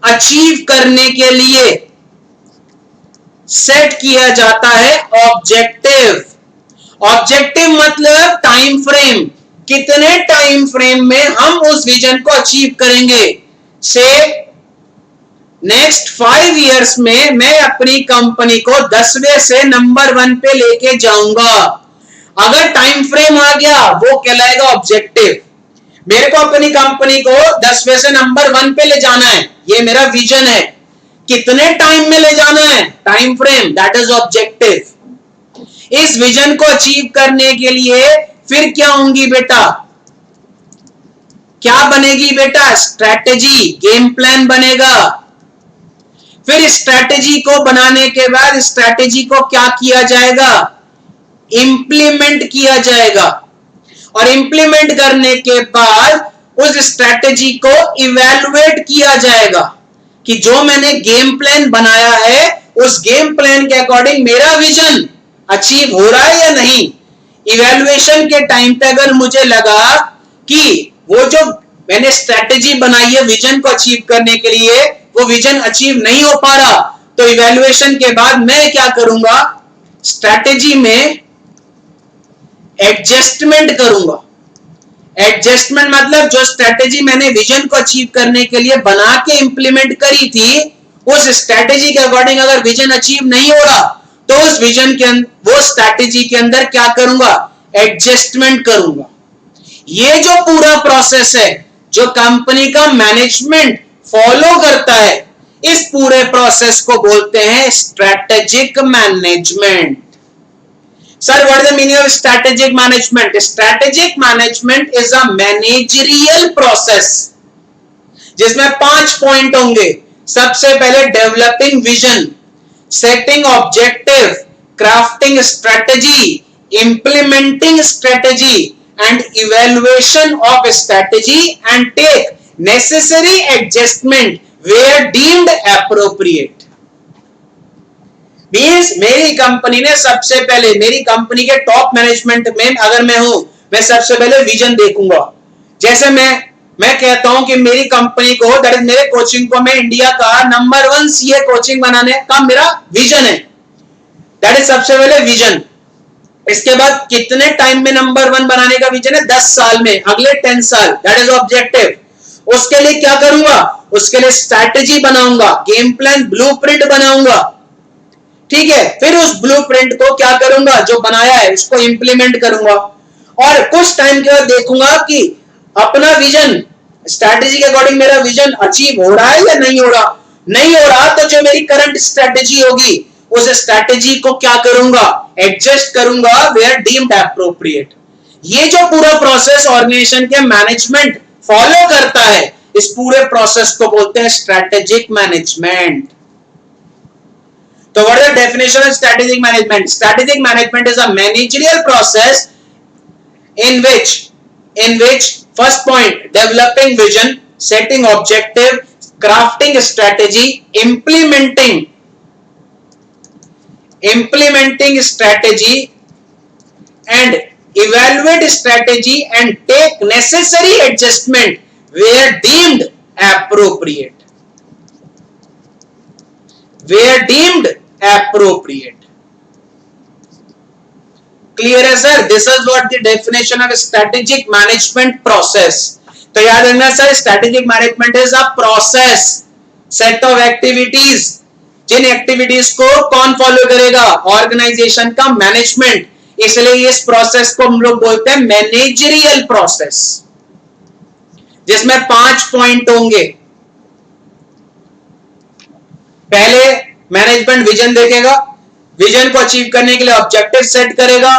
अचीव करने के लिए सेट किया जाता है ऑब्जेक्टिव। ऑब्जेक्टिव मतलब टाइम फ्रेम, कितने टाइम फ्रेम में हम उस विजन को अचीव करेंगे। से नेक्स्ट 5 इयर्स में मैं अपनी कंपनी को 10वें से नंबर 1 पे लेके जाऊंगा। अगर टाइम फ्रेम आ गया वो कहलाएगा ऑब्जेक्टिव। मेरे को अपनी कंपनी को 10वें से नंबर 1 पे ले जाना है, ये मेरा विजन है। कितने टाइम में ले जाना है, time frame, that is objective. इस विजन को अचीव करने के लिए फिर क्या होंगी बेटा, क्या बनेगी बेटा, स्ट्रैटेजी, गेम प्लान बनेगा। फिर स्ट्रैटेजी को बनाने के बाद स्ट्रैटेजी को क्या किया जाएगा, इंप्लीमेंट किया जाएगा। और इंप्लीमेंट करने के बाद उस स्ट्रैटेजी को इवैल्यूएट किया जाएगा कि जो मैंने गेम प्लान बनाया है उस गेम प्लान के अकॉर्डिंग मेरा विजन अचीव हो रहा है या नहीं। इवैल्यूएशन के टाइम पे अगर मुझे लगा कि वो जो मैंने स्ट्रैटेजी बनाई है विजन को अचीव करने के लिए वो विजन अचीव नहीं हो पा रहा, तो इवैल्यूएशन के बाद मैं क्या करूंगा, स्ट्रैटेजी में एडजस्टमेंट करूंगा। एडजस्टमेंट मतलब जो स्ट्रैटेजी मैंने विजन को अचीव करने के लिए बना के इंप्लीमेंट करी थी उस स्ट्रैटेजी के अकॉर्डिंग अगर विजन अचीव नहीं हो रहा तो उस विजन के वो स्ट्रैटेजी के अंदर क्या करूंगा, एडजस्टमेंट करूंगा। ये जो पूरा प्रोसेस है जो कंपनी का मैनेजमेंट फॉलो करता है, इस पूरे प्रोसेस को बोलते हैं strategic management. Sir what is the meaning of strategic management? Strategic management is a managerial process जिसमें 5 पॉइंट होंगे। सबसे पहले developing vision, setting objective, crafting strategy, implementing strategy and evaluation of strategy and take necessary adjustment where deemed appropriate। Means मेरी company ने सबसे पहले, मेरी company के टॉप मैनेजमेंट में अगर मैं हूं, मैं सबसे पहले विजन देखूंगा। जैसे मैं कहता हूं कि मेरी कंपनी को, दैट इज मेरे कोचिंग को मैं इंडिया का नंबर 1 सीए कोचिंग बनाने का मेरा विजन है, दैट इज सबसे पहले विजन। इसके बाद कितने टाइम में नंबर 1 बनाने का विजन है, 10 साल में, अगले 10 साल, दैट इज ऑब्जेक्टिव। उसके लिए क्या करूंगा, उसके लिए स्ट्रैटेजी बनाऊंगा, गेम प्लान, ब्लूप्रिंट बनाऊंगा। ठीक है, फिर उस ब्लूप्रिंट को क्या करूंगा, जो बनाया है उसको इंप्लीमेंट करूंगा। और कुछ टाइम के बाद देखूंगा कि अपना विजन, स्ट्रैटेजी के अकॉर्डिंग मेरा विजन अचीव हो रहा है या नहीं हो रहा। नहीं हो रहा तो जो मेरी करंट स्ट्रैटेजी होगी उस स्ट्रैटेजी को क्या करूंगा, एडजस्ट करूंगा वेयर डीम्ड एप्रोप्रिएट। ये जो पूरा प्रोसेस ऑर्गेनाइजेशन के मैनेजमेंट फॉलो करता है, इस पूरे प्रोसेस को बोलते हैं स्ट्रैटेजिक मैनेजमेंट। तो what is the definition of strategic management? Strategic management is a managerial process in which first point developing vision, setting objective, crafting strategy, implementing strategy and evaluate strategy and take necessary adjustment where deemed appropriate, where deemed appropriate। Clear है sir? This is what the definition of strategic management process. तो याद रखना sir, strategic management is a process, set of activities, जिन activities को कौन follow करेगा, organisation का management. इसलिए इस प्रोसेस को हम लोग बोलते हैं मैनेजरियल प्रोसेस, जिसमें 5 पॉइंट होंगे। पहले मैनेजमेंट विजन देखेगा, विजन को अचीव करने के लिए ऑब्जेक्टिव सेट करेगा,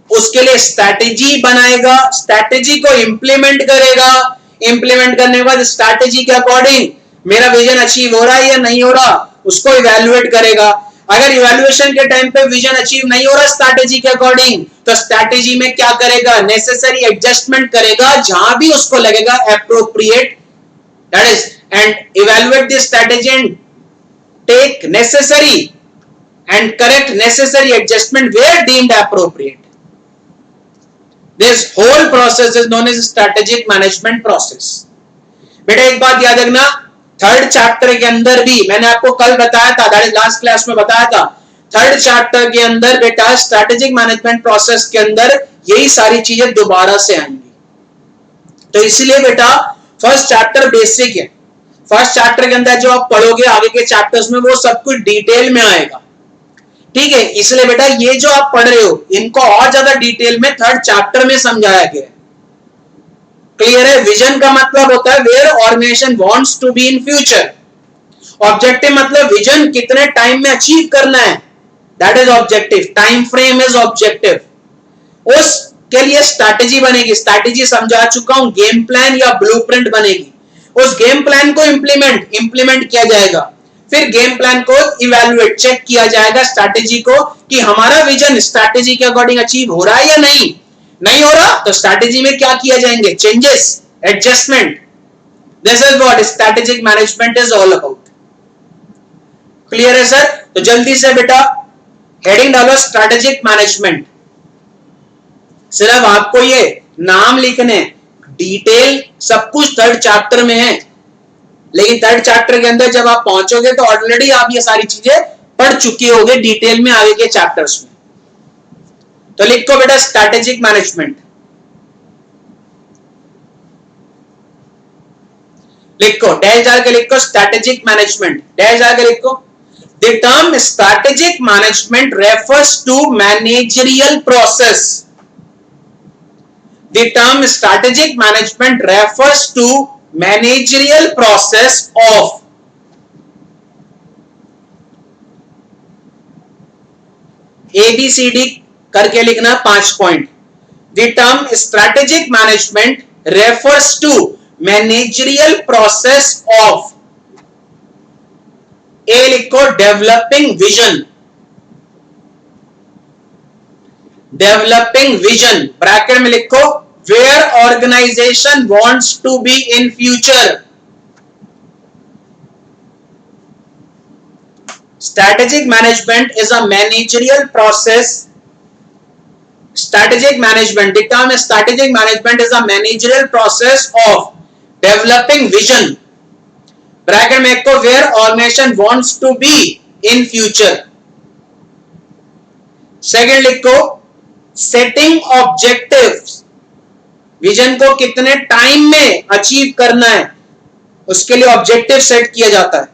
उसके लिए स्ट्रैटेजी बनाएगा, स्ट्रैटेजी को इंप्लीमेंट करेगा, इंप्लीमेंट करने के बाद स्ट्रैटेजी के अकॉर्डिंग मेरा विजन अचीव हो रहा है या नहीं हो रहा उसको इवैल्यूएट करेगा। अगर इवैल्यूएशन के टाइम पे विजन अचीव नहीं हो रहा स्ट्रैटेजी के अकॉर्डिंग, तो स्ट्रैटेजी में क्या करेगा, नेसेसरी एडजस्टमेंट करेगा जहां भी उसको लगेगा appropriate, that is, and evaluate the strategy and take necessary and correct necessary adjustment where deemed appropriate. This whole process is known as strategic management process. बेटा एक बात याद रखना, थर्ड चैप्टर के अंदर भी मैंने आपको कल बताया था, दैट इज लास्ट क्लास में बताया था, थर्ड चैप्टर के अंदर बेटा स्ट्रैटेजिक मैनेजमेंट प्रोसेस के अंदर यही सारी चीजें दोबारा से आएंगी। तो इसलिए बेटा फर्स्ट चैप्टर बेसिक है, फर्स्ट चैप्टर के अंदर जो आप पढ़ोगे आगे के चैप्टर्स में वो सब कुछ डिटेल में आएगा, ठीक है। इसलिए बेटा ये जो आप पढ़ रहे हो इनको और ज्यादा डिटेल में थर्ड चैप्टर में समझाया गया है, क्लियर है। विजन का मतलब होता है where organisation wants to be in future, objective मतलब विजन कितने टाइम में अचीव करना है, that is objective, time frame is objective, उसके लिए स्ट्रैटेजी बनेगी, स्ट्रैटेजी समझा चुका हूं, गेम प्लान या ब्लूप्रिंट बनेगी, उस गेम प्लान को इंप्लीमेंट किया जाएगा, फिर गेम प्लान को इवैल्यूएट चेक किया जाएगा स्ट्रैटेजी को कि हमारा विजन स्ट्रैटेजी के अकॉर्डिंग अचीव हो रहा है या नहीं हो रहा, तो स्ट्रैटेजी में क्या किया जाएंगे, changes, adjustment, this is what strategic management is all about. Clear है सर? तो जल्दी से बेटा हेडिंग डालो स्ट्रैटेजिक मैनेजमेंट, सिर्फ आपको ये नाम लिखने, डिटेल सब कुछ थर्ड चैप्टर में है, लेकिन थर्ड चैप्टर के अंदर जब आप पहुंचोगे तो ऑलरेडी आप ये सारी चीजें पढ़ चुके होंगे डिटेल में आगे के चैप्टर्स में। तो लिखो बेटा स्ट्रैटेजिक मैनेजमेंट, लिखो डैश डाल के लिखो स्ट्रैटेजिक मैनेजमेंट, डैश डाल के लिखो। The term strategic management refers to managerial process, the term strategic management refers to managerial process of ABCD करके लिखना 5 point. The term strategic management refers to managerial process of A लिखो developing vision, developing vision bracket में लिखो where organization wants to be in future. Strategic management is a managerial process. Strategic management, the term strategic management is a managerial process of developing vision, bracket में को where organization wants to be in future. Second लिखो setting objectives, vision को कितने time में achieve करना है उसके लिए ऑब्जेक्टिव सेट किया जाता है,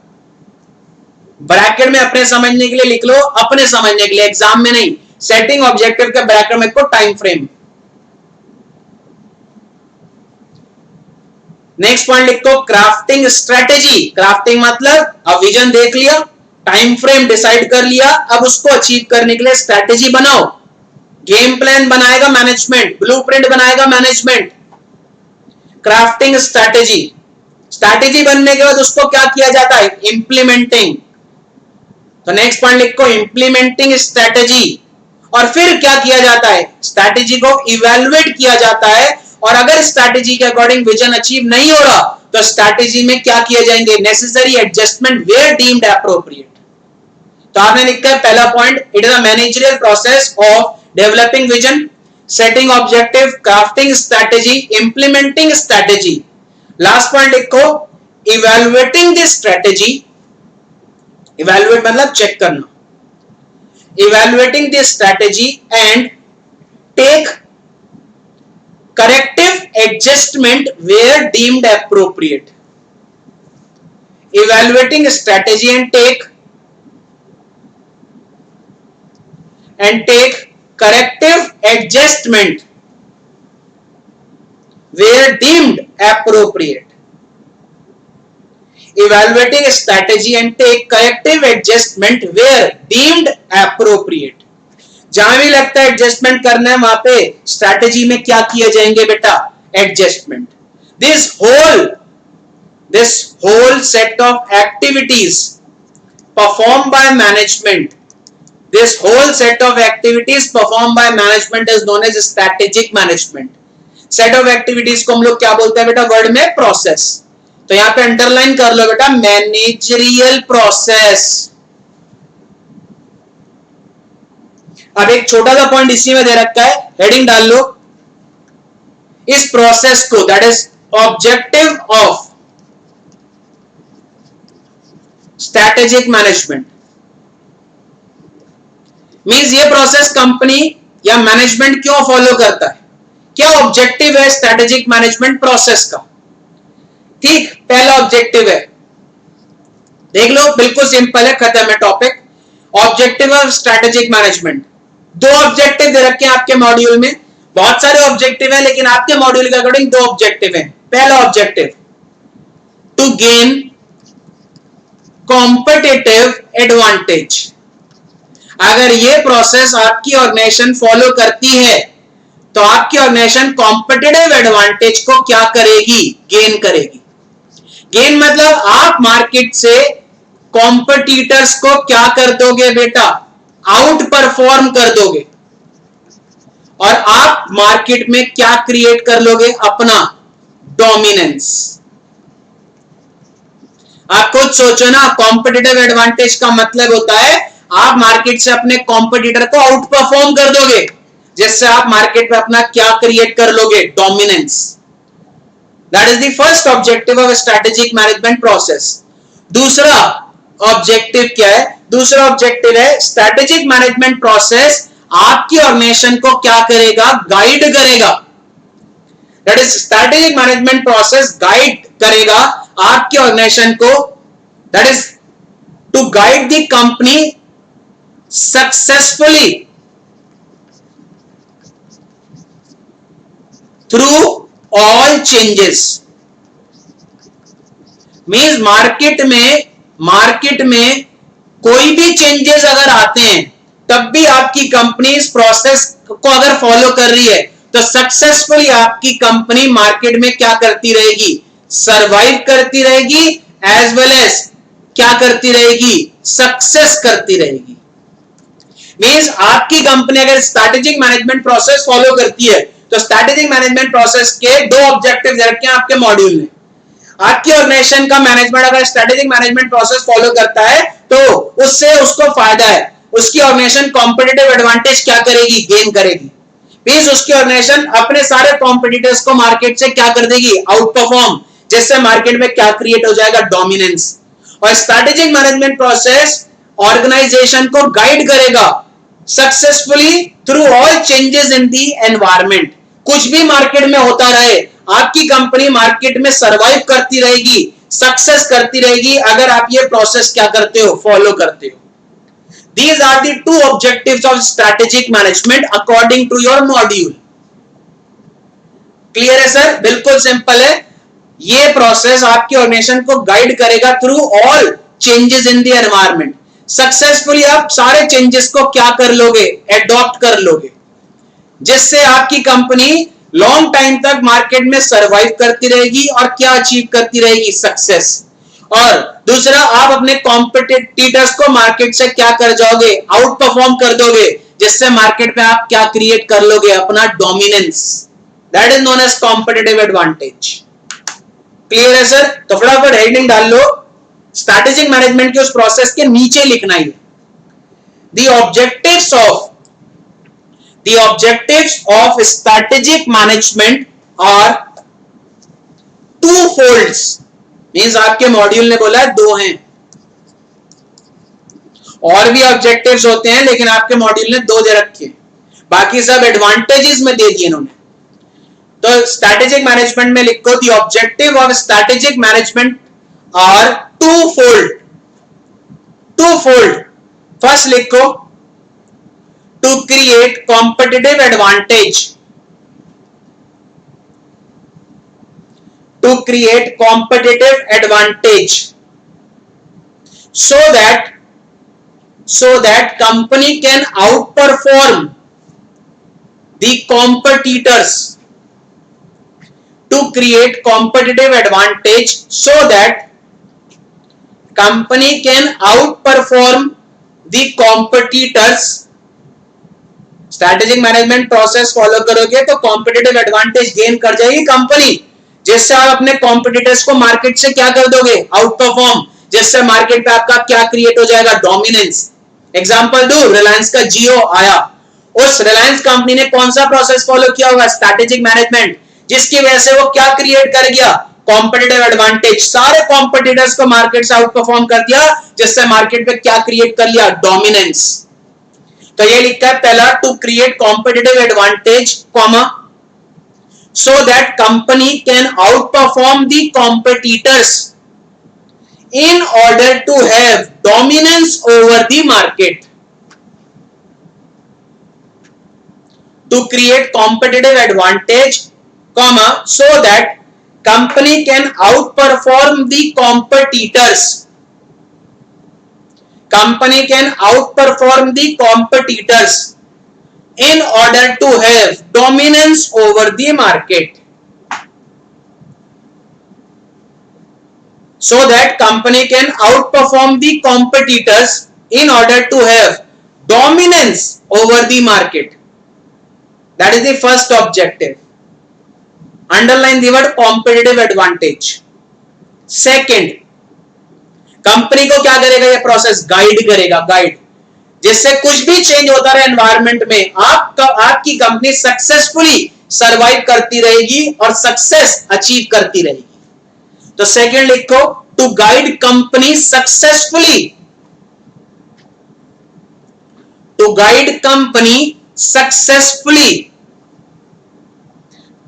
ब्रैकेट में अपने समझने के लिए लिख लो, अपने समझने के लिए, एग्जाम में नहीं, सेटिंग ऑब्जेक्टिव के ब्रैकेट में को टाइम फ्रेम। नेक्स्ट पॉइंट लिखो क्राफ्टिंग स्ट्रेटेजी, क्राफ्टिंग मतलब अब विजन देख लिया, टाइम फ्रेम डिसाइड कर लिया, अब उसको अचीव करने के लिए स्ट्रेटेजी बनाओ, गेम प्लान बनाएगा मैनेजमेंट, ब्लूप्रिंट बनाएगा मैनेजमेंट, क्राफ्टिंग स्ट्रैटेजी, स्ट्रैटेजी बनने के बाद उसको क्या किया जाता है, इंप्लीमेंटिंग। तो नेक्स्ट पॉइंट लिखो इंप्लीमेंटिंग स्ट्रैटेजी, और फिर क्या किया जाता है, स्ट्रैटेजी को इवैल्यूएट किया जाता है, और अगर स्ट्रैटेजी के अकॉर्डिंग विजन अचीव नहीं हो रहा तो स्ट्रैटेजी में क्या किए जाएंगे, necessary adjustment where deemed appropriate. तो आपने लिखा है पहला point, it is a managerial process of developing vision, setting objective, crafting strategy, implementing strategy. Last point लिखो evaluating the strategy, evaluate मतलब चेक करना, evaluating the strategy and take corrective adjustment where deemed appropriate. Evaluating strategy and take corrective adjustment where deemed appropriate. Evaluating strategy and take corrective adjustment where deemed appropriate. जहां भी लगता है adjustment करना है वहां पे स्ट्रैटेजी में क्या किए जाएंगे बेटा, adjustment. This whole set of activities performed by management This whole set of activities performed by management is known as strategic management. Set of activities को हम लोग क्या बोलते हैं बेटा वर्ड में? प्रोसेस. तो यहां पे अंडरलाइन कर लो बेटा, मैनेजरियल प्रोसेस. अब एक छोटा सा पॉइंट इसी में दे रखा है, हेडिंग डाल लो. इस प्रोसेस को, that is objective of strategic management, means ये प्रोसेस कंपनी या मैनेजमेंट क्यों फॉलो करता है, क्या ऑब्जेक्टिव है स्ट्रैटेजिक मैनेजमेंट प्रोसेस का. ठीक, पहला ऑब्जेक्टिव है, देख लो, बिल्कुल सिंपल है, खत्म है topic. Objective of strategic management. दो ऑब्जेक्टिव दे रखे हैं आपके मॉड्यूल में, बहुत सारे ऑब्जेक्टिव है लेकिन आपके मॉड्यूल के अकॉर्डिंग दो ऑब्जेक्टिव है. पहला objective, to gain competitive advantage. अगर ये प्रोसेस आपकी ऑर्गेनाइजेशन फॉलो करती है तो आपकी ऑर्गेनाइजेशन कॉम्पिटिटिव एडवांटेज को क्या करेगी? गेन करेगी. गेन मतलब आप मार्केट से कॉम्पिटिटर्स को क्या कर दोगे बेटा? आउट परफॉर्म कर दोगे. और आप मार्केट में क्या क्रिएट कर लोगे? अपना डोमिनेंस. आप खुद सोचो ना, कॉम्पिटिटिव एडवांटेज का मतलब होता है आप मार्केट से अपने कॉम्पिटिटर को आउट परफॉर्म कर दोगे, जिससे आप मार्केट में अपना क्या क्रिएट कर लोगे? Dominance. That is the first objective of strategic management process. दूसरा ऑब्जेक्टिव क्या है? दूसरा ऑब्जेक्टिव है स्ट्रैटेजिक मैनेजमेंट प्रोसेस आपकी ऑर्गेनाइजेशन को क्या करेगा? गाइड करेगा. That is strategic management process guide करेगा आपकी ऑर्गेनाइजेशन को, that is to guide the company successfully through all changes. Means market में कोई भी चेंजेस अगर आते हैं तब भी आपकी कंपनी इस प्रोसेस को अगर फॉलो कर रही है तो सक्सेसफुली आपकी कंपनी मार्केट में क्या करती रहेगी? सरवाइव करती रहेगी, एज वेल एज क्या करती रहेगी? सक्सेस करती रहेगी. मींस आपकी कंपनी अगर स्ट्रैटेजिक मैनेजमेंट प्रोसेस फॉलो करती है तो स्ट्रैटेजिक मैनेजमेंट प्रोसेस के दो ऑब्जेक्टिव रखे हैं आपके मॉड्यूल में. आपकी ऑर्गेनाइजेशन का मैनेजमेंट अगर स्ट्रैटेजिक मैनेजमेंट प्रोसेस फॉलो करता है तो उससे उसको फायदा है, उसकी ऑर्गेनाइजेशन कॉम्पिटिटिव एडवांटेज क्या करेगी? गेन करेगी. मींस उसकी ऑर्गेनाइजेशन अपने सारे कॉम्पिटिटर्स को मार्केट से क्या कर देगी? आउट परफॉर्म, जिससे मार्केट में क्या क्रिएट हो जाएगा? डोमिनेंस. और स्ट्रैटेजिक मैनेजमेंट प्रोसेस ऑर्गेनाइजेशन को गाइड करेगा successfully through all changes in the environment. कुछ भी मार्केट में होता रहे, आपकी कंपनी मार्केट में सरवाइव करती रहेगी, सक्सेस करती रहेगी अगर आप ये प्रोसेस क्या करते हो? फॉलो करते हो. These are the two objectives of strategic management according to your module. Clear है सर? बिल्कुल सिंपल है. ये प्रोसेस आपकी ऑर्गेनाइजेशन को गाइड करेगा through all changes in the environment. Successfully आप सारे चेंजेस को क्या कर लोगे? एडॉप्ट कर लोगे, जिससे आपकी कंपनी लॉन्ग टाइम तक मार्केट में सरवाइव करती रहेगी और क्या अचीव करती रहेगी? सक्सेस. और दूसरा, आप अपने कॉम्पिटिटर्स को मार्केट से क्या कर जाओगे? आउट परफॉर्म कर दोगे, जिससे मार्केट में आप क्या क्रिएट कर लोगे? अपना dominance. That is known as competitive advantage. Clear है सर? तो फटाफट हेडिंग डाल लो, स्ट्रैटेजिक मैनेजमेंट के उस प्रोसेस के नीचे लिखना है the objectives of strategic management are two folds. Means आपके मॉड्यूल ने बोला है दो हैं, और भी ऑब्जेक्टिव्स होते हैं लेकिन आपके मॉड्यूल ने दो दे रखे हैं, बाकी सब एडवांटेजेस में दे दिए इन्होंने. तो स्ट्रैटेजिक मैनेजमेंट में लिखो the objective of strategic management are two fold. First लिखो, to create competitive advantage. To create competitive advantage so that company can outperform the competitors. To create competitive advantage so that company can outperform the competitors, strategic management process follow करोगे तो competitive advantage gain कर जाएगी company, जिससे आप अपने competitors को market से क्या कर दोगे, आउट परफॉर्म, जिससे मार्केट पे आपका क्या क्रिएट हो जाएगा, डोमिनेंस। एग्जांपल दो, रिलायंस का जियो आया, उस रिलायंस कंपनी ने कौन सा प्रोसेस फॉलो किया होगा, स्ट्रैटेजिक मैनेजमेंट, जिसकी वजह से वो क्या क्रिएट कर गया, कॉम्पिटिटिव एडवांटेज, सारे कॉम्पिटिटर्स को मार्केट से आउट परफॉर्म कर दिया, जिससे मार्केट पे क्या क्रिएट कर लिया, डोमिनेंस। तो ये लिखा है पहला, to create competitive advantage comma so that company can outperform the competitors in order to have dominance over the market. To create competitive advantage comma so that company can outperform the competitors, company can outperform the competitors in order to have dominance over the market. So that company can outperform the competitors in order to have dominance over the market. That is the first objective. Underline the word competitive advantage. Second, company को क्या करेगा, ये process guide करेगा, guide, जिससे कुछ भी change होता रहे एनवायरनमेंट में, आपकी कंपनी सक्सेसफुली सरवाइव करती रहेगी और सक्सेस अचीव करती रहेगी। तो सेकंड लिखो, to guide company successfully, to guide company successfully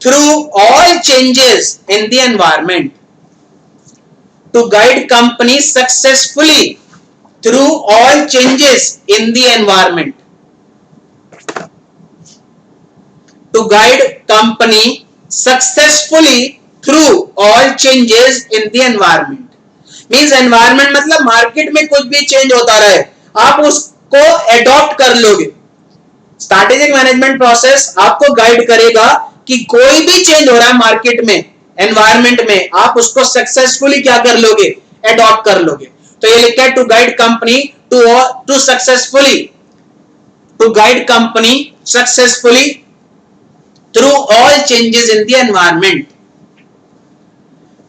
through all changes in the environment, to guide company successfully through all changes in the environment. To guide company successfully through all changes in the environment. Means environment मतलब market में कुछ भी change होता रहे, आप उसको adopt कर लोगे। स्ट्रैटेजिक मैनेजमेंट प्रोसेस आपको गाइड करेगा कि कोई भी चेंज हो रहा है मार्केट में, एनवायरनमेंट में, आप उसको सक्सेसफुली क्या कर लोगे, एडॉप्ट कर लोगे। तो ये लिखा है to guide company to successfully, to guide company successfully through all changes in the environment.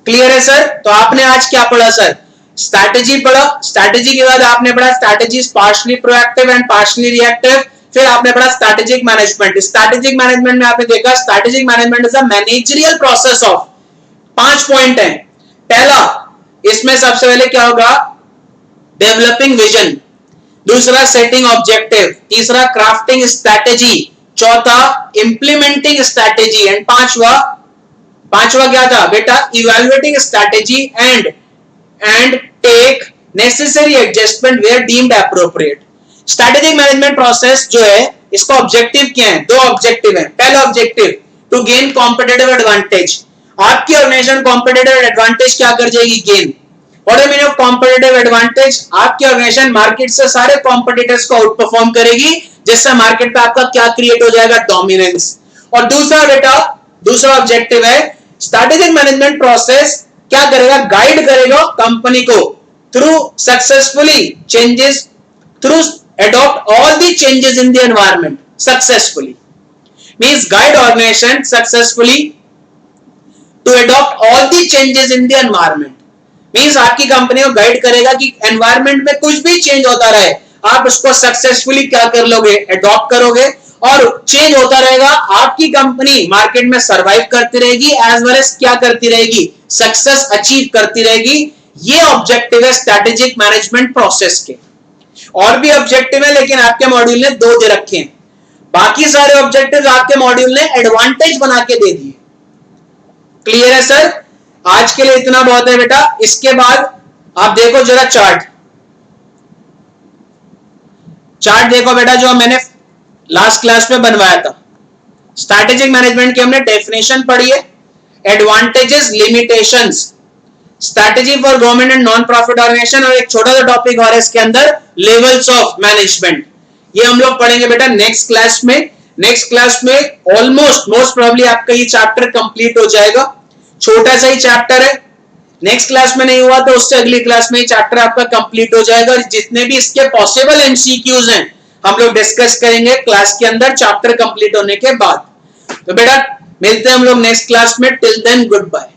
Clear है सर? तो आपने आज क्या पढ़ा सर, स्ट्रैटेजी पढ़ा, स्ट्रैटेजी के बाद आपने पढ़ा strategy partially proactive and partially reactive, फिर आपने पढ़ा स्ट्रैटेजिक मैनेजमेंट। स्ट्रैटेजिक मैनेजमेंट में आपने देखा strategic management is a managerial process of, 5 point है। पहला, इसमें सबसे पहले क्या होगा, डेवलपिंग विजन, दूसरा सेटिंग ऑब्जेक्टिव, तीसरा क्राफ्टिंग स्ट्रैटेजी, चौथा इंप्लीमेंटिंग स्ट्रैटेजी एंड पांचवा क्या था बेटा, evaluating strategy and take necessary adjustment where deemed appropriate. Strategic management process जो है, इसका ऑब्जेक्टिव क्या है, 2 ऑब्जेक्टिव है। पहला objective, to gain competitive advantage, आपकी ऑर्गेनाइजेशन कॉम्पिटिटिव एडवांटेज क्या कर जाएगी, gain. What is meaning of competitive advantage, आपकी ऑर्गेनाइजेशन मार्केट से सारे कॉम्पिटिटर्स को आउट परफॉर्म करेगी, जिससे मार्केट पे आपका क्या क्रिएट हो जाएगा, डोमिनेंस। और दूसरा बेटा, दूसरा ऑब्जेक्टिव है, स्ट्रैटेजिक मैनेजमेंट प्रोसेस क्या करेगा, गाइड करेगा कंपनी को through successfully changes, through adopt all the changes in the environment successfully. Means guide organization successfully to adopt all the changes in the environment. Means आपकी company को guide करेगा कि environment में कुछ भी चेंज होता रहे, आप उसको सक्सेसफुली क्या कर लोगे, अडॉप्ट करोगे, और चेंज होता रहेगा, आपकी कंपनी मार्केट में सरवाइव करती रहेगी, एज वेल एज क्या करती रहेगी, सक्सेस अचीव करती रहेगी। ये ऑब्जेक्टिव है स्ट्रैटेजिक मैनेजमेंट प्रोसेस के। और भी ऑब्जेक्टिव है, लेकिन आपके मॉड्यूल ने 2 दे रखे हैं, बाकी सारे ऑब्जेक्टिव्स आपके मॉड्यूल ने एडवांटेज बना के दे दिए। क्लियर है सर? आज के लिए इतना बहुत है बेटा। इसके बाद आप देखो जरा चार्ट देखो बेटा, जो मैंने लास्ट क्लास में बनवाया था। स्ट्रैटेजिक मैनेजमेंट की हमने डेफिनेशन पढ़ी है, advantages, limitations, strategy for government and non profit organisation, और एक छोटा सा टॉपिक और है इसके अंदर, लेवल्स ऑफ मैनेजमेंट। ये हम लोग पढ़ेंगे बेटा नेक्स्ट क्लास में। नेक्स्ट क्लास में ऑलमोस्ट मोस्ट प्रोबेबली आपका ये चैप्टर कंप्लीट हो जाएगा। छोटा सा ही चैप्टर है, नेक्स्ट क्लास में नहीं हुआ तो उससे अगली क्लास में चैप्टर आपका कंप्लीट हो जाएगा और जितने भी इसके पॉसिबल एमसीक्यूज हैं हम लोग डिस्कस करेंगे क्लास के अंदर चैप्टर कंप्लीट होने के बाद। तो बेटा मिलते हैं हम लोग नेक्स्ट क्लास में, टिल देन गुड बाय।